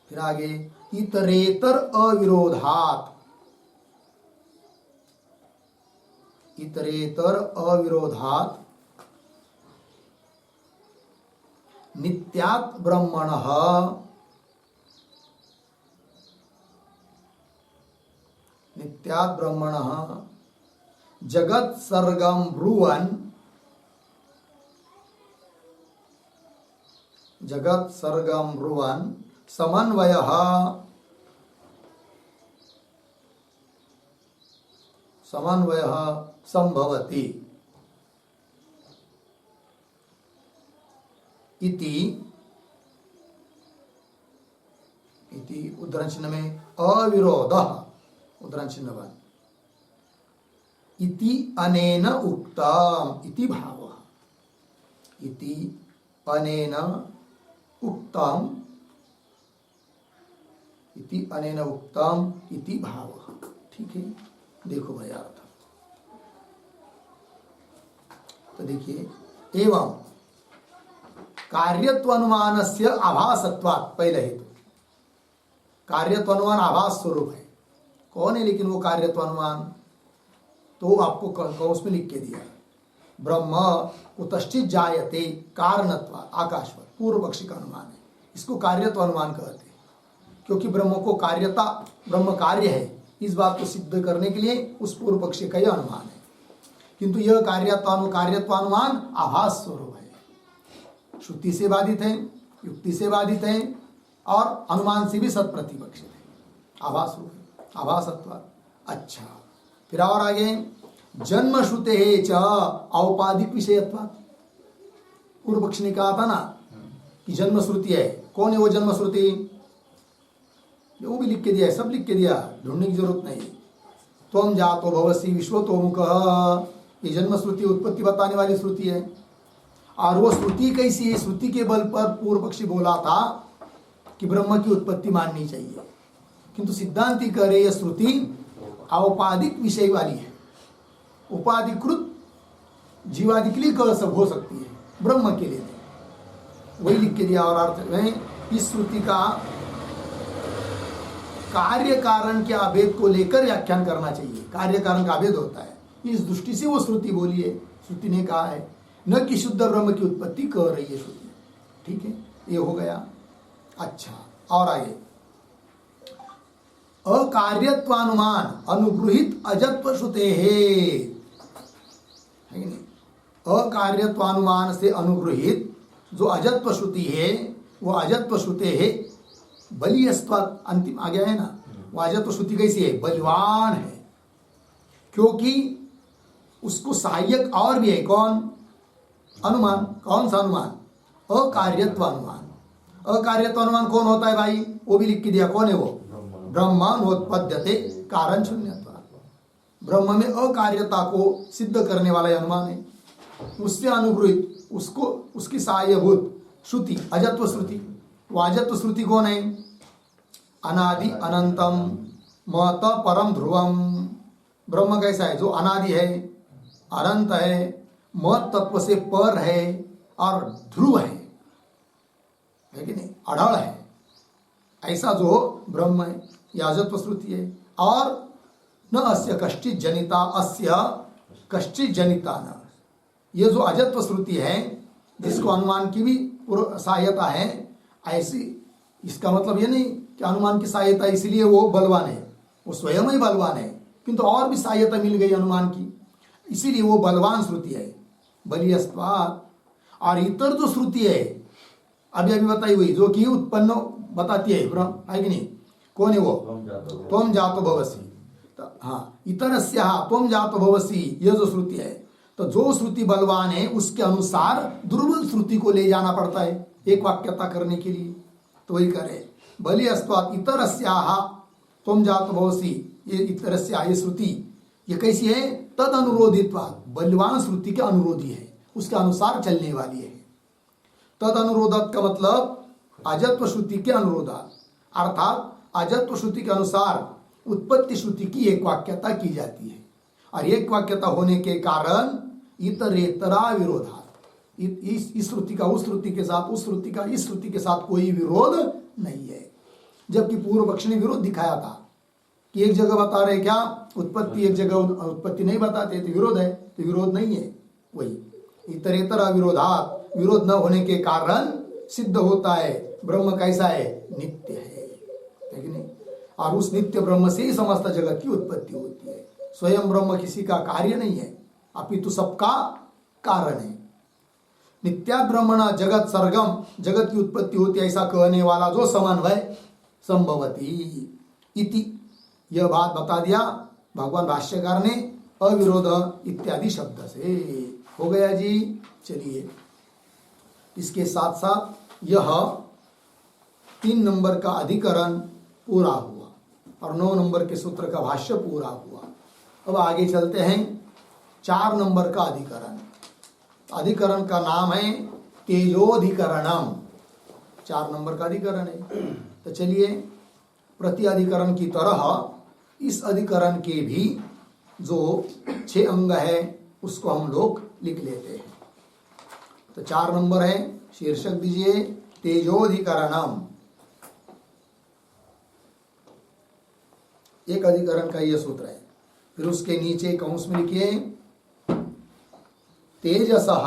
फिर आगे इतरेतर अविरोधात्, इतरेतर अविरोधात् नित्यात् ब्रह्मणः, नित्यात् ब्रह्मणः जगत् सर्गं ब्रुवन्, जगत् सर्गं ब्रुवन् समन्वयः, समन्वयः संभवति इति, उद्धरण चिन्ह में अविरोधः, उद्धरण चिन्ह बंद, इति अनेन उक्तम, इति भावः, इति अनेन उक्तम, इति अनेन उक्तम इति भावः। ठीक है, देखो भाई अर्थ, तो देखिए, एवं कार्यत्वानुमानस्य आभासत्वात्, पहले हेतु, कार्यत्वानुमान आभास स्वरूप है, कौन है लेकिन वो कार्यत्वानुमान, तो आपको कंस में लिख के दिया, ब्रह्म कुतश्चित् जायते कारणत्वात्, आकाशवत्, पूर्व पक्षी का अनुमान है, इसको कार्यत्वानुमान कहते हैं, क्योंकि ब्रह्म को कार्यता, ब्रह्म कार्य है, इस बात को सिद्ध करने के लिए उस पूर्व पक्षी का यह अनुमान है, किंतु यह कार्यत्वानुमान आभास स्वरूप है, श्रुति से बाधित है, युक्ति से बाधित है और अनुमान से भी सत प्रतिपक्षित है, आभास रूप है, आभासत्वात्। अच्छा, फिर और आगे, जन्म श्रुते च औपाधिक विषयत्वात्, पूर्व पक्ष ने कहा था ना कि जन्म श्रुति है, कौन है वो जन्म श्रुति, वो भी लिख के दिया है, सब लिख के दिया, ढूंढने की जरूरत नहीं। त्वं जातो भवसि विश्वतोमुखः, ये जन्म श्रुति उत्पत्ति बताने वाली श्रुति है, और वो श्रुति कैसी है, श्रुति के बल पर पूर्व पक्षी बोला था कि ब्रह्म की उत्पत्ति माननी चाहिए, किंतु सिद्धांति कह रहे यह श्रुति औपाधिक विषय वाली है, उपाधिकृत जीवादि के लिए कह सब हो सकती है, ब्रह्म के लिए नहीं, वही लिख के दिया। और अर्थ में इस श्रुति का कार्य कारण के अभेद को लेकर व्याख्यान करना चाहिए, कार्य कारण का अभेद होता है, इस दृष्टि से वो श्रुति बोली है, श्रुति ने कहा है, न कि शुद्ध ब्रह्म की उत्पत्ति कह रही है श्रुति। ठीक है, ये हो गया। अच्छा, और आगे, अकार्यत्वानुमान अनुगृहित अजत्व श्रुते है कि नहीं, अकार्यत्वानुमान से अनुगृहित जो अजत्व श्रुति है, वो अजत्व श्रुते है बलियस्त्वात्, अंतिम आ गया है ना, वो अजत्व श्रुति कैसी है, बलवान है, क्योंकि उसको सहायक और भी है, कौन, अनुमान, कौन सा अनुमान, अकार्यत्वानुमान। अकार्यत्वानुमान कौन होता है भाई, वो भी लिख के दिया, कौन है वो, ब्रह्मानोत्पद्यते कारण शून्यत्व। ब्रह्म में अकार्यता को सिद्ध करने वाला यह अनुमान है। उससे अनुग्रहित उसको उसकी सहायभूत श्रुति अजत्व श्रुति। वो अजत्व श्रुति कौन है? अनादि अनंतम मत परम ध्रुवम। ब्रह्म कैसा है? जो अनादि है, अनंत है, मत तत्व से पर है और ध्रुव है कि नहीं, अड़ल है, ऐसा जो ब्रह्म है, यह अजत्व श्रुति है। और न अस्य कश्चित जनिता अस्य कश्चित जनिता न, ये जो अजत्व श्रुति है जिसको अनुमान की भी सहायता है, ऐसी इसका मतलब ये नहीं कि अनुमान की सहायता इसलिए वो बलवान है, वो स्वयं ही बलवान है, किंतु और भी सहायता मिल गई अनुमान की, इसीलिए वो बलवान श्रुति है। बलियस्त्वात्। और इतर जो श्रुति है अभी अभी बताई हुई, जो कि उत्पन्न बताती है ब्रह्म, है कि नहीं, कौन है वो? त्वं जातो भवसि। हाँ, इतरस्या त्वं जातो भवसि, ये जो श्रुति है, तो जो श्रुति बलवान है उसके अनुसार दुर्बल श्रुति को ले जाना पड़ता है एक वाक्यता करने के लिए। तो वही करे बलियस्त्वात् इतरस्याः त्वं जातो भवसि। ये इतरस्या ये श्रुति ये कैसी है? तद अनुरोधित्वात्, बलवान श्रुति के अनुरोधी है, उसके अनुसार चलने वाली है। तद अनुरोधत का मतलब अजत्व श्रुति के अनुरोधात, अर्थात अजत्व श्रुति के अनुसार उत्पत्ति श्रुति की एक वाक्यता की जाती है। और एक वाक्यता होने के कारण इतरेतरा विरोधात, इस श्रुति का उस श्रुति के साथ, उस श्रुति का इस श्रुति के साथ कोई विरोध नहीं है। जबकि पूर्व पक्ष ने विरोध दिखाया था कि एक जगह बता रहे क्या उत्पत्ति, एक जगह उत्पत्ति नहीं बताते, तो विरोध है, तो विरोध नहीं है। वही इतरेतर अविरोधात, विरोध न होने के कारण सिद्ध होता है ब्रह्म कैसा है? नित्य है कि नहीं। और उस नित्य ब्रह्म से ही समस्त जगत की उत्पत्ति होती है। स्वयं ब्रह्म किसी का कार्य नहीं है, अपितु सबका कारण है। नित्या ब्रह्मणा जगत सर्गम, जगत की उत्पत्ति होती है ऐसा कहने वाला जो समन्वय संभवती इति, यह बात बता दिया भगवान भाष्यकार ने अविरोध इत्यादि शब्द से। हो गया जी। चलिए, इसके साथ साथ यह 3 नंबर का अधिकरण पूरा हुआ और 9 नंबर के सूत्र का भाष्य पूरा हुआ। अब आगे चलते हैं 4 नंबर का अधिकरण। अधिकरण का नाम है तेजोधिकरणम। 4 नंबर का अधिकरण है। तो चलिए, प्रति अधिकरण की तरह इस अधिकरण के भी जो 6 अंग है उसको हम लोग लिख लेते हैं। तो 4 नंबर है, शीर्षक दीजिए तेजोधिकरणम। एक अधिकरण का यह सूत्र है। फिर उसके नीचे कंस में लिखिए तेजसः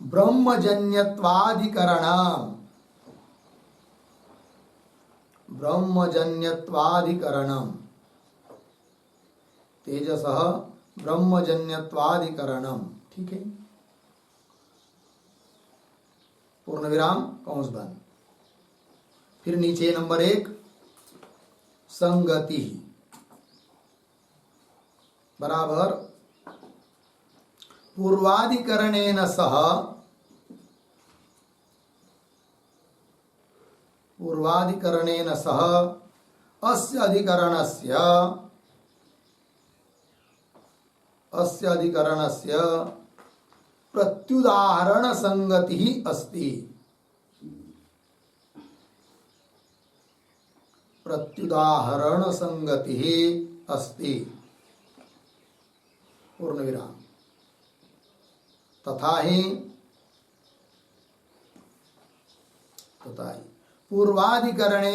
ब्रह्मजन्यत्वाधिकरणम। ब्रह्मजन्यत्वाधिकरणम, तेजसः ब्रह्मजन्यत्वाधिकरणम। ठीक है, पूर्ण विराम कंस बंद। फिर नीचे नंबर 1 संगति बराबर पूर्वाधिकरणेन सह अस्य अधिकरणस्य प्रत्युदाहरण संगति अस्ति। प्रत्युदाहरण संगति अस्ति, पूर्ण विराम। तथा ही पूर्वाधिकरणे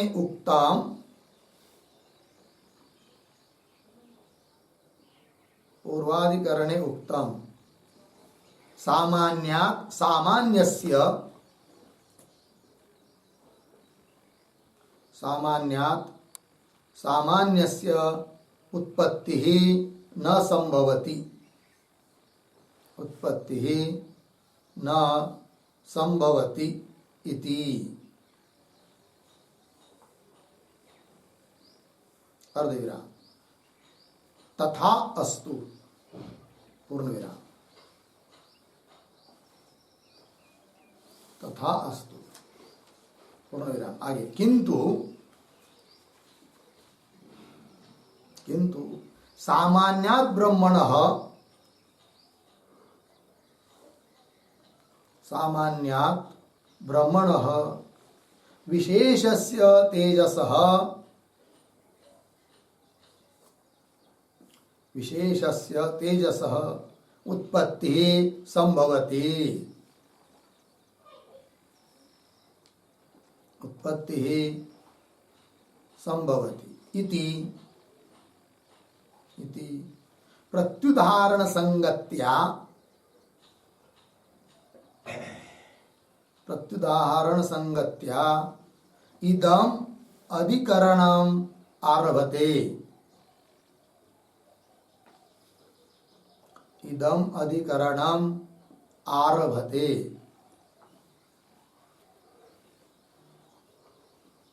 उक्तम सामान्यस्य उत्पत्तिः न संभवति इति। अर्धविराम। तथा अस्तु, पूर्ण विराम। तथा अस्तु। पूर्ण विराम आगे किंतु किंतु सामान्यात् ब्रह्मणः सामान्यात् ब्रह्मणः विशेषस्य तेजसः उत्पत्तिः संभवति इति प्रत्युदाहरण संगत्या इदम अधिकरणम आरभते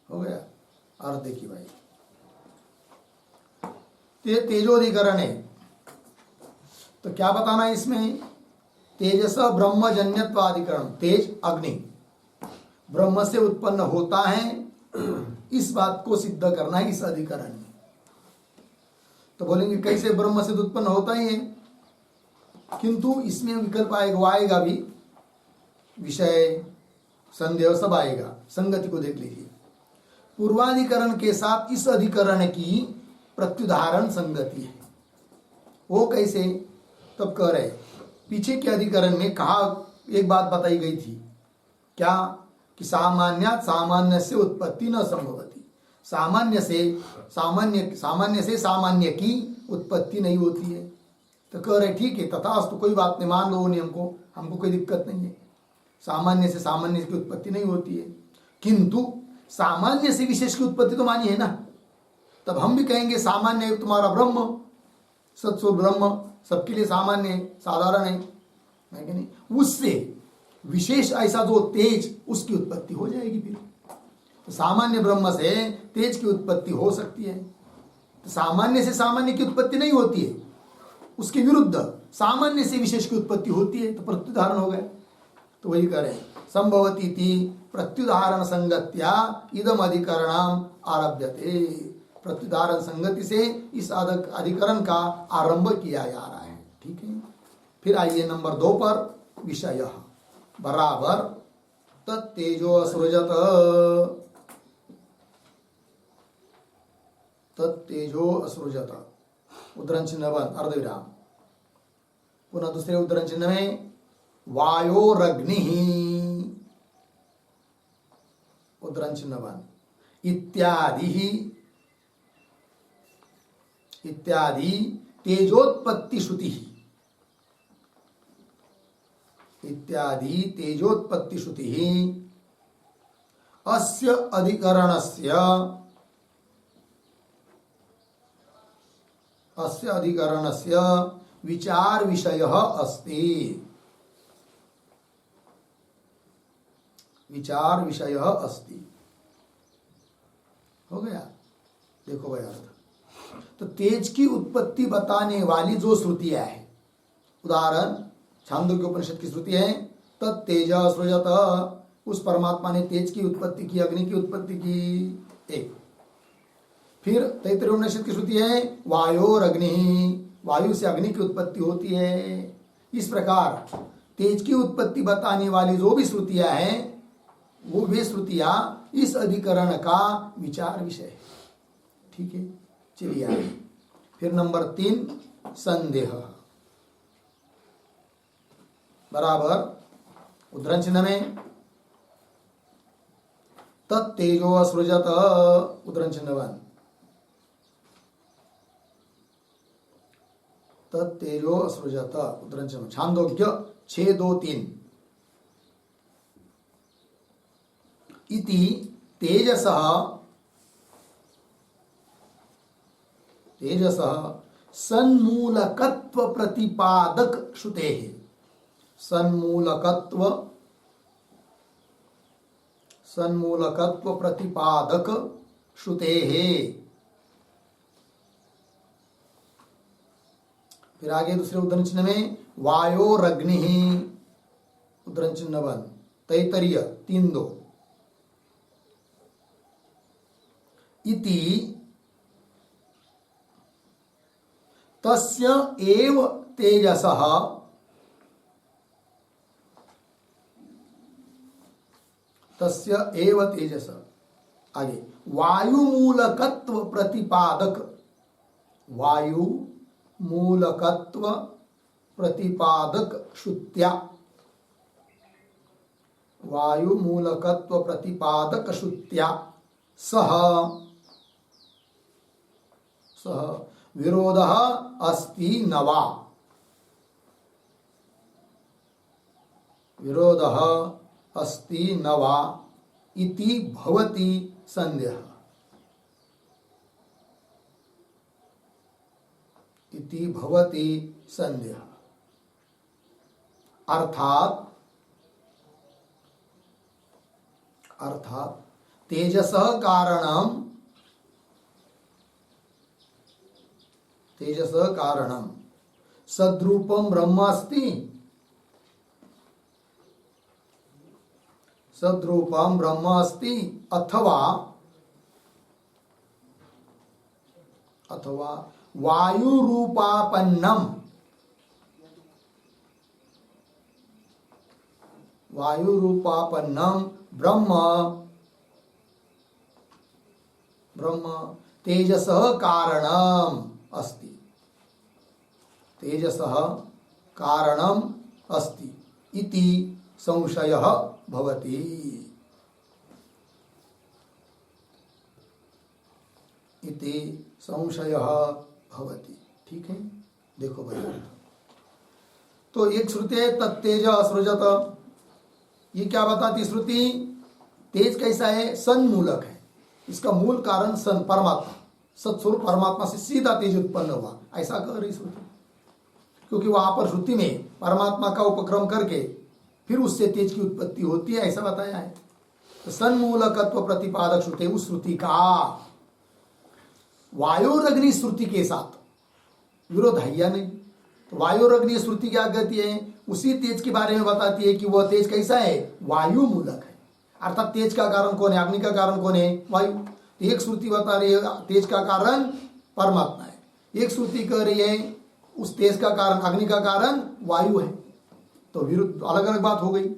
हो गया। अर्थ देखिए भाई, तेजोधिकरण है तो क्या बताना है इसमें? तेजस ब्रह्मजन्यत्वाधिकरण, तेज अग्नि ब्रह्म से उत्पन्न होता है, इस बात को सिद्ध करना है इस अधिकरण में। तो बोलेंगे कैसे? ब्रह्म से तो उत्पन्न होता ही है, किंतु इसमें विकल्प आएगा भी, विषय संदेह सब आएगा। संगति को देख लीजिए, पूर्वाधिकरण के साथ इस अधिकरण की प्रत्युदाहरण संगति है। वो कैसे? तब कह रहे पीछे के अधिकरण में कहा, एक बात बताई गई थी क्या? कि सामान्य से उत्पत्ति न संभवती, सामान्य से सामान्य की उत्पत्ति नहीं होती है। तो कह रहे ठीक है, तथास्तु, कोई बात नहीं, मान लो वो नियम को, हमको कोई दिक्कत नहीं है। सामान्य से सामान्य की उत्पत्ति नहीं होती है, किंतु सामान्य से विशेष की उत्पत्ति तो मानी है ना। तब हम भी कहेंगे सामान्य तुम्हारा ब्रह्म, सत्स्व ब्रह्म सबके लिए सामान्य है, साधारण है कि नहीं? उससे विशेष ऐसा जो तेज, उसकी उत्पत्ति हो जाएगी। फिर तो सामान्य ब्रह्म से तेज की उत्पत्ति हो सकती है। तो सामान्य से सामान्य की उत्पत्ति नहीं होती है, उसके विरुद्ध सामान्य से विशेष की उत्पत्ति होती है। तो प्रत्युदाहरण हो गए। तो वही करें, संभवती थी प्रत्युदाहरण संगत्या इदम अधिकरणम आरभ्यते। प्रत्युदाहरण संगति से इस अधिकरण का आरंभ किया जा रहा है। ठीक है, फिर आइए नंबर 2 पर, विषय बराबर तत्तेजो असृजत, उद्धरण चिन्ह बंद, अर्धविराम। पुनः दूसरे उद्धरण चिन्ह में वायोरग्नि, उद्धरण चिन्ह बंद, इत्यादि तेजोत्पत्ति श्रुति, अस्य अधिकरणस्य विचार विषयः अस्ति। हो गया। देखो भाई अर्थ, तो तेज की उत्पत्ति बताने वाली जो श्रुतियां है, उदाहरण छांदोग्य उपनिषद की श्रुति है तत्तेज सृजत, उस परमात्मा ने तेज की उत्पत्ति की, अग्नि की उत्पत्ति की, एक। फिर तैत्तिरीय उपनिषद की श्रुति है वायोरग्नि, वायु से अग्नि की उत्पत्ति होती है। इस प्रकार तेज की उत्पत्ति बताने वाली जो भी श्रुतियां हैं, वो वे श्रुतियां इस अधिकरण का विचार विषय है। ठीक है, चलिए आगे। फिर नंबर 3, संदेह बराबर उद्धरण चिन्ह में तत्तेजो असृजत, उद्धरण चिन्ह बंद, तत्तेजो असृजत, उद्धरण चिन्ह। छांदोग्य 6:2-3 इति तेजसः सन्मूलकत्व प्रतिपादक श्रुतेः, सन्मूलकत्व प्रतिपादक श्रुतेः। फिर आगे दूसरे उद्धरण चिन्ह में वायोरग्नि, उद्धरण चिन्ह बंद, तैत्तिरीय 3:2 इति तस्य एव तेजसः आगे वायुमूलकत्व प्रतिपादक श्रुत्या सह विरोधः अस्ति न वा इति भवति संदेहः। अर्थात तेजसः कारणं सद्रूपं ब्रह्म अस्ति अथवा वायुरूपापन्नम ब्रह्म तेजसः कारणम् अस्ति इति संशयः भवति। ठीक है, देखो भाई। तो एक श्रुति है तत्तेज असृजत। ये क्या बताती श्रुति? तेज कैसा है? सन्मूलक है। इसका मूल कारण सन परमात्मा, सत्स्वरूप परमात्मा से सीधा तेज उत्पन्न हुआ, ऐसा कह रही श्रुति। क्योंकि वहां पर श्रुति में परमात्मा का उपक्रम करके फिर उससे तेज की उत्पत्ति होती है, ऐसा बताया है। तो सन्मूलकत्व प्रतिपादक श्रुति, उस श्रुति का वायुरग्नि श्रुति के साथ विरोध है या नहीं? तो वायुरग्नि श्रुति क्या कहती है? उसी तेज के बारे में बताती है कि वह तेज कैसा है? वायु मूलक है। अर्थात तेज का कारण कौन है? अग्नि का कारण कौन है? वायु। तो एक श्रुति बता रही है तेज का कारण परमात्मा है, एक श्रुति कह रही है उस तेज का कारण, अग्नि का कारण वायु है। तो विरुद्ध, अलग अलग बात हो गई।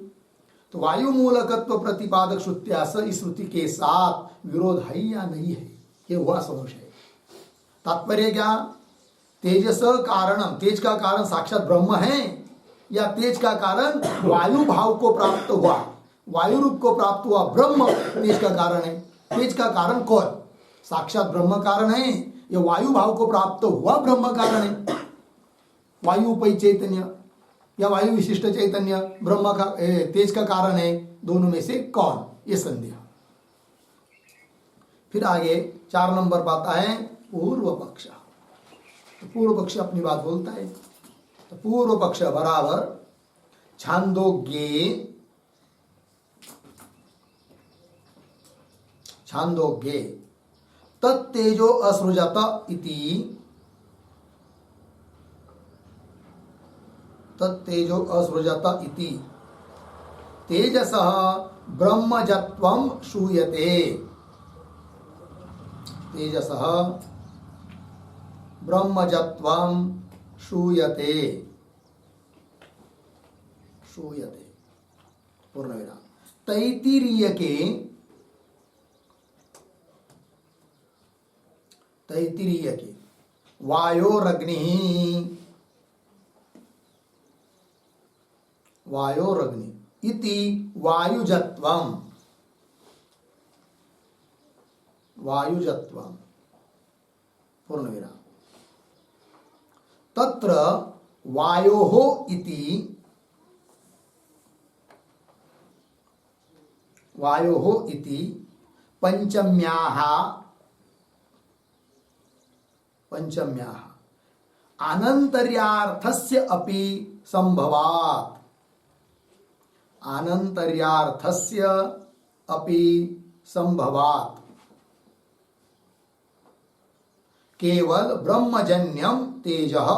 तो वायु मूलकत्व प्रतिपादक श्रुत्यास, इस श्रुति के साथ विरोध है या नहीं है, ये हुआ संशय। तात्पर्य क्या? तेजस कारणम, तेज का कारण साक्षात ब्रह्म है या तेज का कारण वायु भाव को प्राप्त हुआ, वायु रूप को प्राप्त हुआ ब्रह्म तेज का कारण है? तेज का कारण कौन? साक्षात ब्रह्म कारण है या वायु भाव को प्राप्त हुआ ब्रह्म कारण है? वायु उपय चैतन्य या वायु विशिष्ट चैतन्य ब्रह्म का तेज का कारण है? दोनों में से कौन? ये संदेह। फिर आगे 4 नंबर पाता है पूर्व पक्ष। तो पूर्व पक्ष अपनी बात बोलता है। तो पूर्व पक्ष बराबर छांदोग्ये तत्तेजो असृजत इति तेजसः ब्रह्मजत्वं श्रूयते। तेजसः ब्रह्मजत्वं श्रूयते। पूर्णविराम। तैत्तिरीय के वायोरग्नि इति वायुजत्वं पूर्णविराम। तत्र वायोः इति पंचम्याः अनन्तर्यार्थस्य अपि संभवात्। केवल ब्रह्मजन्यं तेजः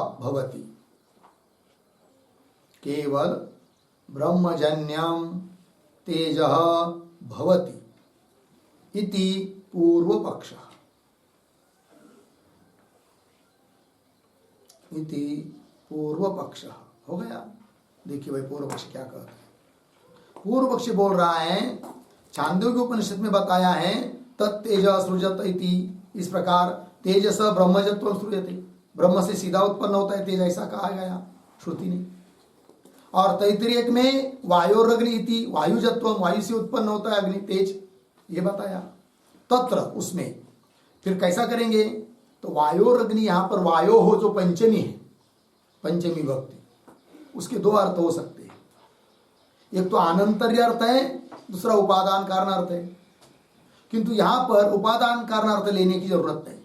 भवति। इति पूर्व पक्षः। इति पूर्व पक्ष हो गया। देखिए भाई पूर्व पक्ष क्या कहता है। पूर्व पक्ष बोल रहा है छांदोग्य उपनिषद में बताया है तत्तेज सृजत इति, इस प्रकार तेजस ब्रह्मजत्व सृजते, ब्रह्म से सीधा उत्पन्न होता है तेज, ऐसा कहा गया श्रुति ने। और तैत्तिरीय में वायोरग्नि इति, वायुजत्व वायु से उत्पन्न होता है अग्नि तेज, ये बताया तत्र उसमें। फिर कैसा करेंगे तो वायोरग्नि, यहां पर वायो हो जो पंचमी है, पंचमी भक्ति, उसके दो अर्थ हो सकते हैं। एक तो अनंतर्य अर्थ है, दूसरा उपादान कारण अर्थ है। किंतु यहां पर उपादान कारण अर्थ लेने की जरूरत नहीं,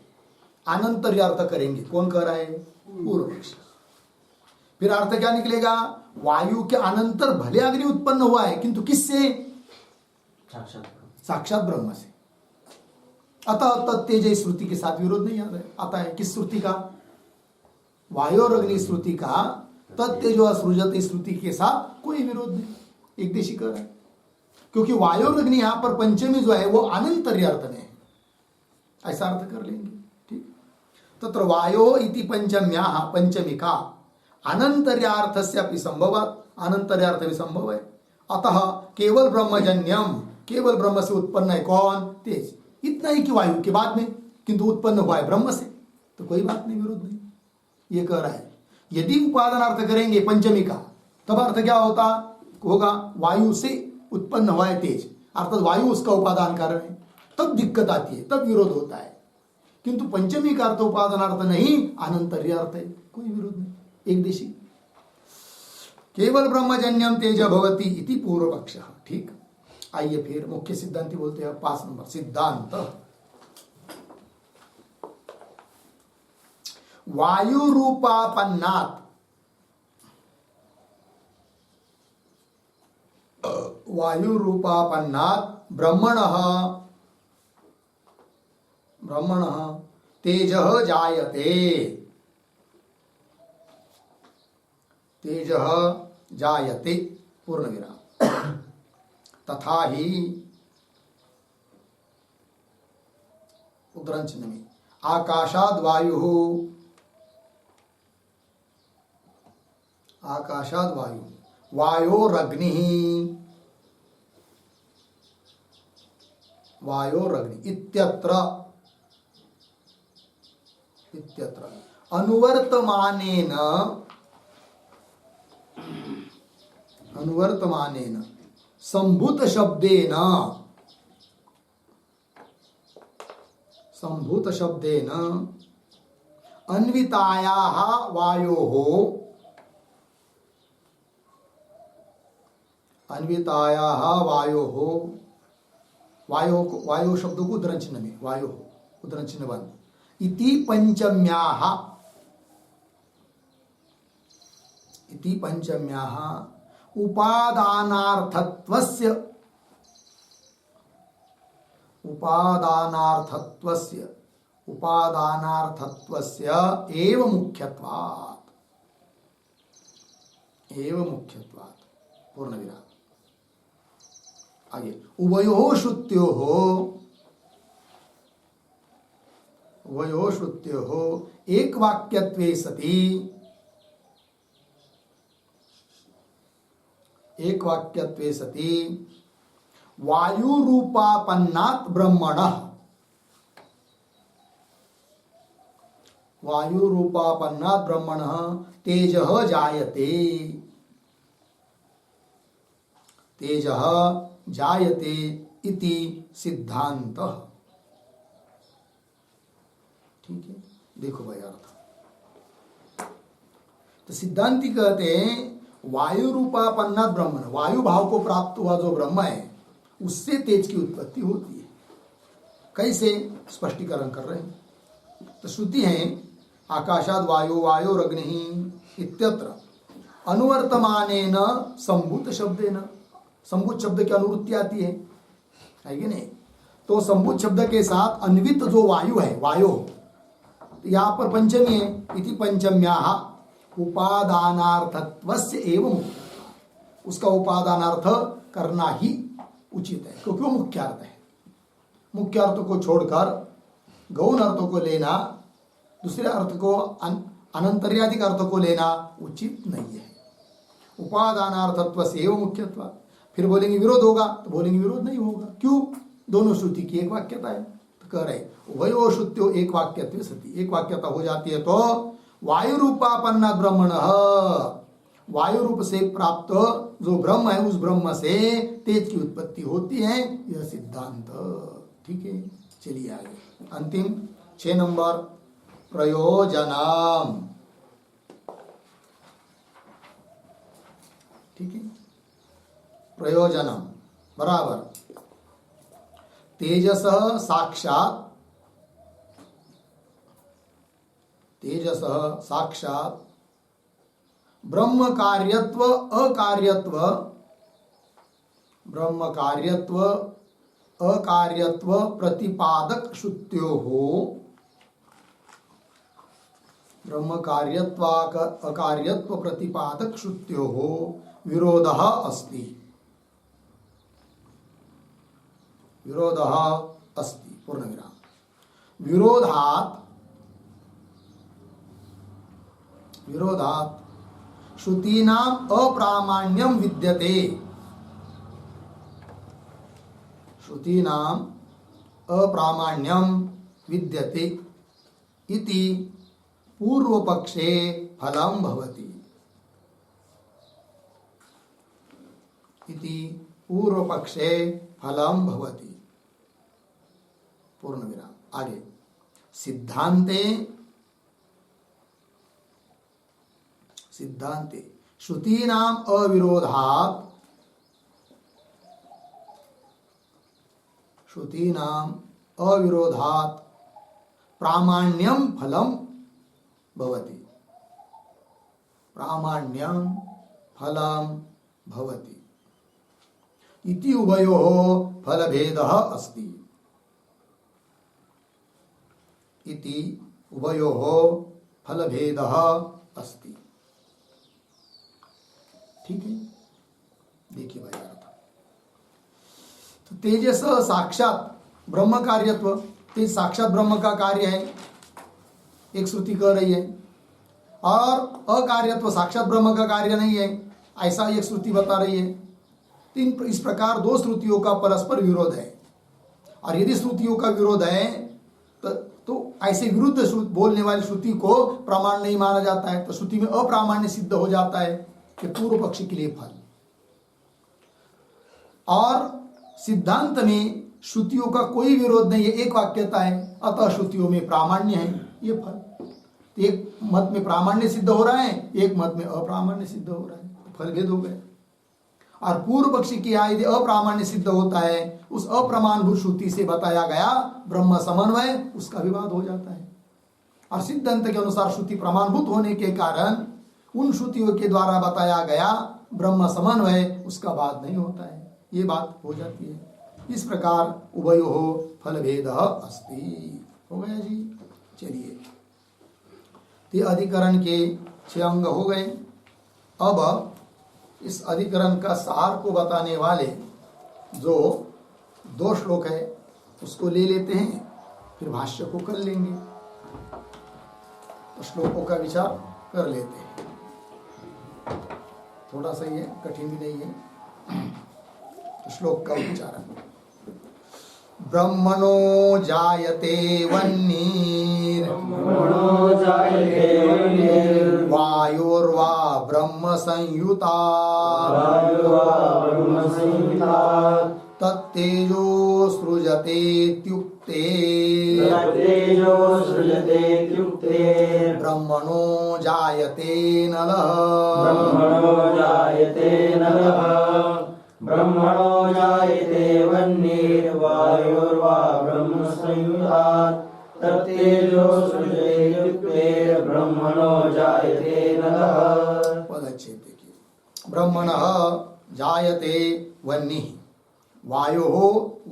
अनंतर्य अर्थ करेंगे। कौन कह रहा है? पूर्व पक्ष। फिर अर्थ क्या निकलेगा? वायु के अनंतर भले अग्नि उत्पन्न हुआ है किंतु किससे? साक्षात ब्रह्म से। अतः तत्तेज श्रुति के साथ विरोध नहीं आता है। किस श्रुति का? वायु और अग्नि श्रुति का तत्तेजो सृजत श्रुति के साथ कोई विरोध नहीं, एक देशी कर रहा है। क्योंकि वायु और अग्नि यहां पर पंचमी जो है वो अनंतर्य अर्थ में है, ऐसा अर्थ कर लेंगे। ठीक। तत्र वायो इति पंचम्याः, पंचमी का अनंतर्यार्थस्य अपि संभवात्, अनंतर्यार्थ भी संभव है। अतः केवल ब्रह्मजन्यम, केवल ब्रह्म से उत्पन्न है कौन? तेज। इतना ही कि वायु के बाद में किंतु उत्पन्न हुआ है ब्रह्म से, तो कोई बात नहीं, विरोध नहीं। ये कह रहा है यदि उपादान अर्थ करेंगे पंचमी का, तब अर्थ क्या होगा? वायु से उत्पन्न हुआ है तेज, अर्थात वायु उसका उपादान कारण है, तब दिक्कत आती है, तब विरोध होता है। किंतु पंचमी का अर्थ उपादान अर्थ नहीं, अनंतर्य अर्थ है, कोई विरोध नहीं, एक देशी। केवल ब्रह्मजन्यम तेज भवति इति पूर्व पक्ष। ठीक। आइए फिर मुख्य सिद्धांति बोलते हैं 5 नंबर सिद्धांत। वायु रूपापन्नात्, वायु रूपापन्नात् ब्रह्मणः तेजः जायते, तेजः जायते पूर्ण विराम। तथा ही उद्धरण चिन्ह में आकाशाद वायु, आकाशाद वायु, वायोरग्नि, वायोरग्नि इत्यत्र, इत्यत्र अनुवर्तमानेन, अनुवर्तमानेन संभूत शब्देन, संभूत शब्देन अन्वितायाः वायोः, अन्वितायाः वायोः, वायु शब्द को उद्धरण चिन्ह में, वायु उद्धरण चिन्ह बंद, इति पंचम्याः, इति पंचम्याः उपादानार्थत्वस्य, उपादानार्थत्वस्य, उपादानार्थत्वस्य एव मुख्यत्वात्, एव मुख्यत्वात् पूर्ण विराम। आगे उभयोः श्रुत्योः, उभयोः श्रुत्योः एक वाक्यत्वे सति, एक वाक्यत्वे सति वायु रूपापन्नात् ब्रह्मणः, वायु रूपापन्नात् ब्रह्मणः तेजः जायते, तेजः जायते इति सिद्धांतः। ठीक है, देखो भाई अर्थ। तो सिद्धांति कहते हैं वायु रूपापन्नात् ब्रह्मण, वायु भाव को प्राप्त हुआ जो ब्रह्म है उससे तेज की उत्पत्ति होती है। कैसे? स्पष्टीकरण कर रहे हैं। तो श्रुति है आकाशाद वायु, वायोरग्नि इत्यत्र अनुवर्तमानेन संभूत शब्देन, संभूत शब्द की अनुवृत्ति आती है कि नहीं? तो संभूत शब्द के साथ अन्वित जो वायु है, वायु यहाँ पर पंचमी है, इति पंचम्याः उपादानार्थत्वस्य एवं, उसका उपादानार्थ करना ही उचित है क्योंकि वो मुख्य अर्थ है। मुख्य अर्थ को छोड़कर गौण अर्थों को लेना, दूसरे अर्थ को अनंतर्यादिक अर्थ को लेना उचित नहीं है। उपादानार्थत्व से एवं मुख्यत्व। फिर बोलेंगे विरोध होगा, तो बोलेंगे विरोध नहीं होगा। क्यों? दोनों श्रुति की एक वाक्यता है। तो कह रहे उभयो श्रुत्यो एक वाक्यत्व सती, एक वाक्यता हो जाती है तो वायु रूपापन्न ब्रह्मण, वायु रूप से प्राप्त जो ब्रह्म है उस ब्रह्म से तेज की उत्पत्ति होती है, यह सिद्धांत। ठीक है, चलिए आगे। अंतिम 6 नंबर प्रयोजनम। ठीक है, प्रयोजनम बराबर तेजस साक्षात, तेजस साक्षात ब्रह्म कार्यत्व अकार्यत्व, ब्रह्म कार्यत्व अकार्यत्व प्रतिपादक श्रुत्योः, ब्रह्म कार्यत्व अकार्यत्व प्रतिपादक श्रुत्योः विरोधः अस्ति, विरोधः अस्ति पूर्णविराम। विरोधात्, विरोधात् श्रुतीनाम् अप्रामाण्यं विद्यते, श्रुतीनाम् अप्रामाण्यं विद्यते इति पूर्वपक्षे फलं भवति, इति पूर्वपक्षे फलं भवति पूर्णविराम। आगे सिद्धांते, सिद्धांते श्रुतीनाम अविरोधात्, श्रुतीनाम अविरोधात् प्रामाण्यं फलं भवति, प्रामाण्यं फलं भवति इति उभयोः फलभेदः अस्ति, इति उभयोः फलभेदः अस्ति। ठीक है, देखिए भाई अर्थ। तो तेजस साक्षात ब्रह्म कार्यत्व, तेज साक्षात ब्रह्म का कार्य है, एक श्रुति कह रही है, और अकार्यत्व साक्षात ब्रह्म का कार्य नहीं है, ऐसा एक श्रुति बता रही है। तो इस प्रकार दो श्रुतियों का परस्पर विरोध है, और यदि श्रुतियों का विरोध है तो ऐसे विरुद्ध बोलने वाली श्रुति को प्रमाण नहीं माना जाता है, तो श्रुति में अप्रामाण्य सिद्ध हो जाता है कि पूर्व पक्षी के लिए फल। और सिद्धांत में श्रुतियों का कोई विरोध नहीं है, एक वाक्यता है, अतः श्रुतियों में प्रामाण्य है, ये फल। एक मत में प्रामाण्य सिद्ध हो रहा है, एक मत में अप्रामाण्य सिद्ध हो रहा है, तो फल भेद हो गए। और पूर्व पक्षी की यदि अप्रामाण्य सिद्ध होता है, उस अप्रमाणभूत श्रुति से बताया गया ब्रह्म समन्वय, उसका विवाद हो जाता है। और सिद्धांत के अनुसार श्रुति प्रमाणभूत होने के कारण उन श्रुतियों के द्वारा बताया गया ब्रह्म समन्वय, उसका वाद नहीं होता है, ये बात हो जाती है। इस प्रकार उभयोः फलभेदः अस्ति। हो गया जी। चलिए, ते अधिकरण के 6 अंग हो गए। अब इस अधिकरण का सार को बताने वाले जो 2 श्लोक है उसको ले लेते हैं, फिर भाष्य को कर लेंगे, तो श्लोकों का विचार कर लेते हैं। थोड़ा सा ये कठिन भी नहीं है। तो श्लोक का उच्चारण। ब्रह्मणो जायते वह्निर्, वायोर्वा ब्रह्म संयुता, तत्तेजो सृजतेत्युक्ते, ब्रह्मणो जायते नलः, ब्रह्मणो जायते वह्निर्वायुर्वा ब्रह्म संयुतात्, तत्तेजो सृजतेत्युक्ते, ब्रह्मणो जायते नलः। पद अच्छे देखिए। ब्रह्मणः जायते वह्निः, वायोः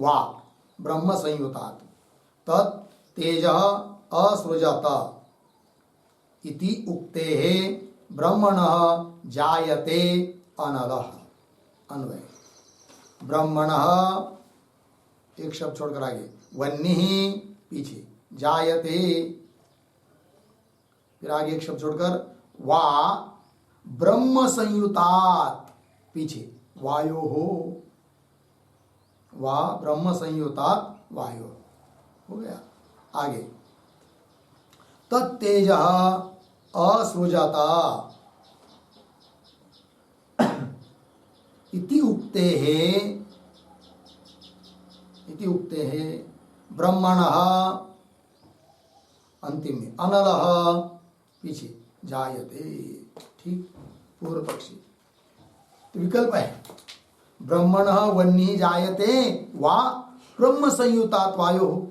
वा ब्रह्म संयुतात्, तत् तेजः असृजत इति उक्तेः ब्रह्मणः जायते अनलः। अन्वय। ब्रह्मणः एक शब्द छोड़कर आगे, वह्निः पीछे, जायते फिर आगे एक शब्द छोड़कर वा ब्रह्म संयुतात, पीछे वायो हो, वा ब्रह्म संयुतात वायो, हो गया। आगे तत्तेज असृजता इति उक्ते है ब्रह्मणः, अंतिम में अनलः, पीछे जायते। ठीक, पूर्व पक्षी। तो विकल्प है ब्रह्मणः वन्नी जायते वा ब्रह्म संयुतात वायो।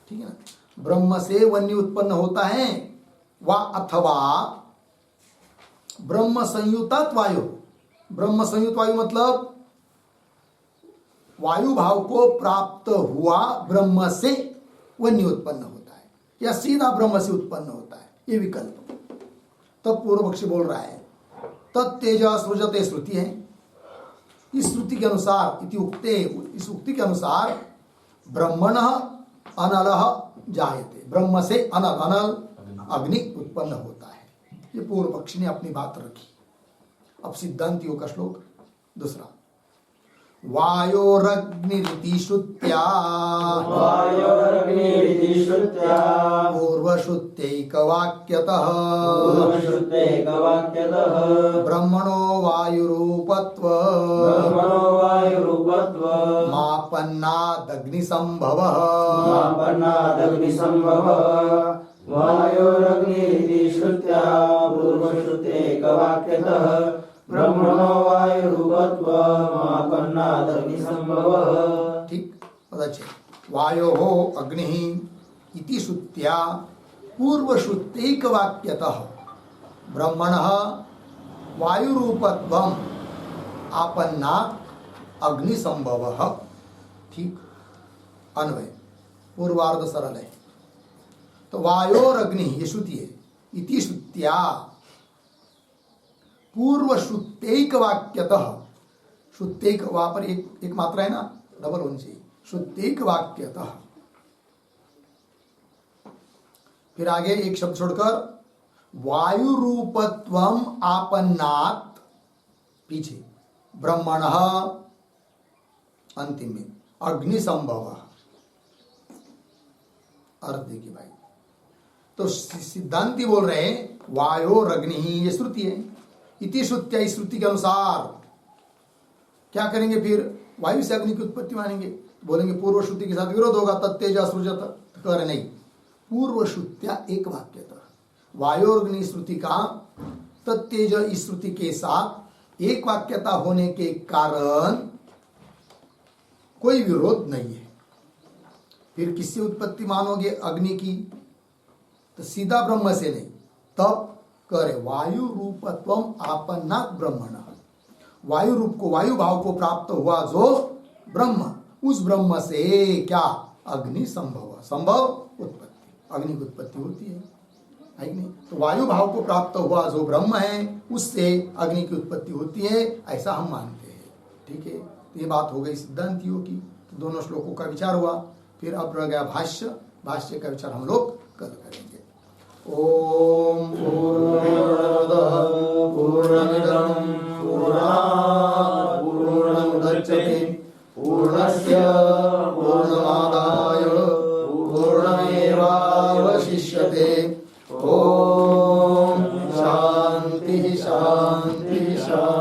ठीक है ना, ब्रह्म से वन्य उत्पन्न होता है वा अथवा ब्रह्म संयुतात वायु। ब्रह्म संयुक्त वायु मतलब वायु भाव को प्राप्त हुआ ब्रह्म से वन्य उत्पन्न होता है या सीधा ब्रह्म से उत्पन्न होता है, ये विकल्प। तब पूर्व पक्षी बोल रहा है तत्तेज सृजते, श्रुति है, इस श्रुति के अनुसार इति उक्ते, इस उक्ति के अनुसार ब्रह्मणः अनलः जायते, ब्रह्म से अनल, अनल अग्नि उत्पन्न होता है। ये पूर्व पक्षी ने अपनी बात रखी। अब सिद्धांतियों का श्लोक दूसरा, वायोरग्निरिति श्रुत्या, वायोरग्निरिति श्रुत्या पूर्वश्रुत्यैकवाक्यतः ब्रह्मणो वायुरूपत्व मापन्नादग्निसंभवः वायोरग्निरिति श्रुत्या पूर्वश्रुत्यैकवाक्यतः ब्रह्मणो वायुरूपत्वमापन्नादग्निसंभवः। ठीक, पता चले वायो हो अग्नि इति श्रुत्या पूर्वश्रुत्यैकवाक्यतः ब्रह्मणः वायुरूपत्वम् आपन्नात् अग्निसंभवः। ठीक, अन्वय पूर्वार्ध सरल है। तो वायोर अग्नि ये श्रुति है, इति श्रुत्या पूर्वश्रुत्यैक वाक्यतः, श्रुत्यैक वहां पर एक मात्रा है ना, डबल होनी चाहिए, श्रुत्यैक वाक्यतः। फिर आगे एक शब्द छोड़कर वायु रूपत्वम आपन्नात्, पीछे ब्रह्मणः, अंतिम में अग्नि संभव। अर्थ देखिए भाई, तो सिद्धांति बोल रहे हैं वायोर अग्नि, ये श्रुति है, इति श्रुत्या, इस श्रुति के अनुसार क्या करेंगे, फिर वायु से अग्नि की उत्पत्ति मानेंगे, बोलेंगे पूर्व श्रुति के साथ विरोध होगा, तत्तेज असृजत, कह रहे नहीं, पूर्व श्रुत्या एक वाक्यतः वायोर्ग्नि श्रुति का तत्तेज इस श्रुति के साथ एक वाक्यता होने के कारण कोई विरोध नहीं है। फिर किससे उत्पत्ति मानोगे अग्नि की, तो सीधा ब्रह्म से नहीं, तब करे वायु रूपत्वम आपन्नात् ब्रह्मण, वायु रूप को, वायु भाव को प्राप्त हुआ जो ब्रह्म, उस ब्रह्म से क्या अग्नि संभव, संभव उत्पत्ति, अग्नि की उत्पत्ति होती है कि नहीं। तो वायु भाव को प्राप्त हुआ जो ब्रह्म है उससे अग्नि की उत्पत्ति होती है, ऐसा हम मानते हैं। ठीक है, ये बात हो गई सिद्धांतियों की। तो दोनों श्लोकों का विचार हुआ। फिर अब रह गया भाष्य, भाष्य का विचार हम लोग कल करेंगे। ओम पूर्णमदः पूर्णमिदं पूर्णात् पूर्णमुदच्यते पूर्णस्य पूर्णमादाय पूर्णमेवावशिष्यते। ओम शांति शांति शांति।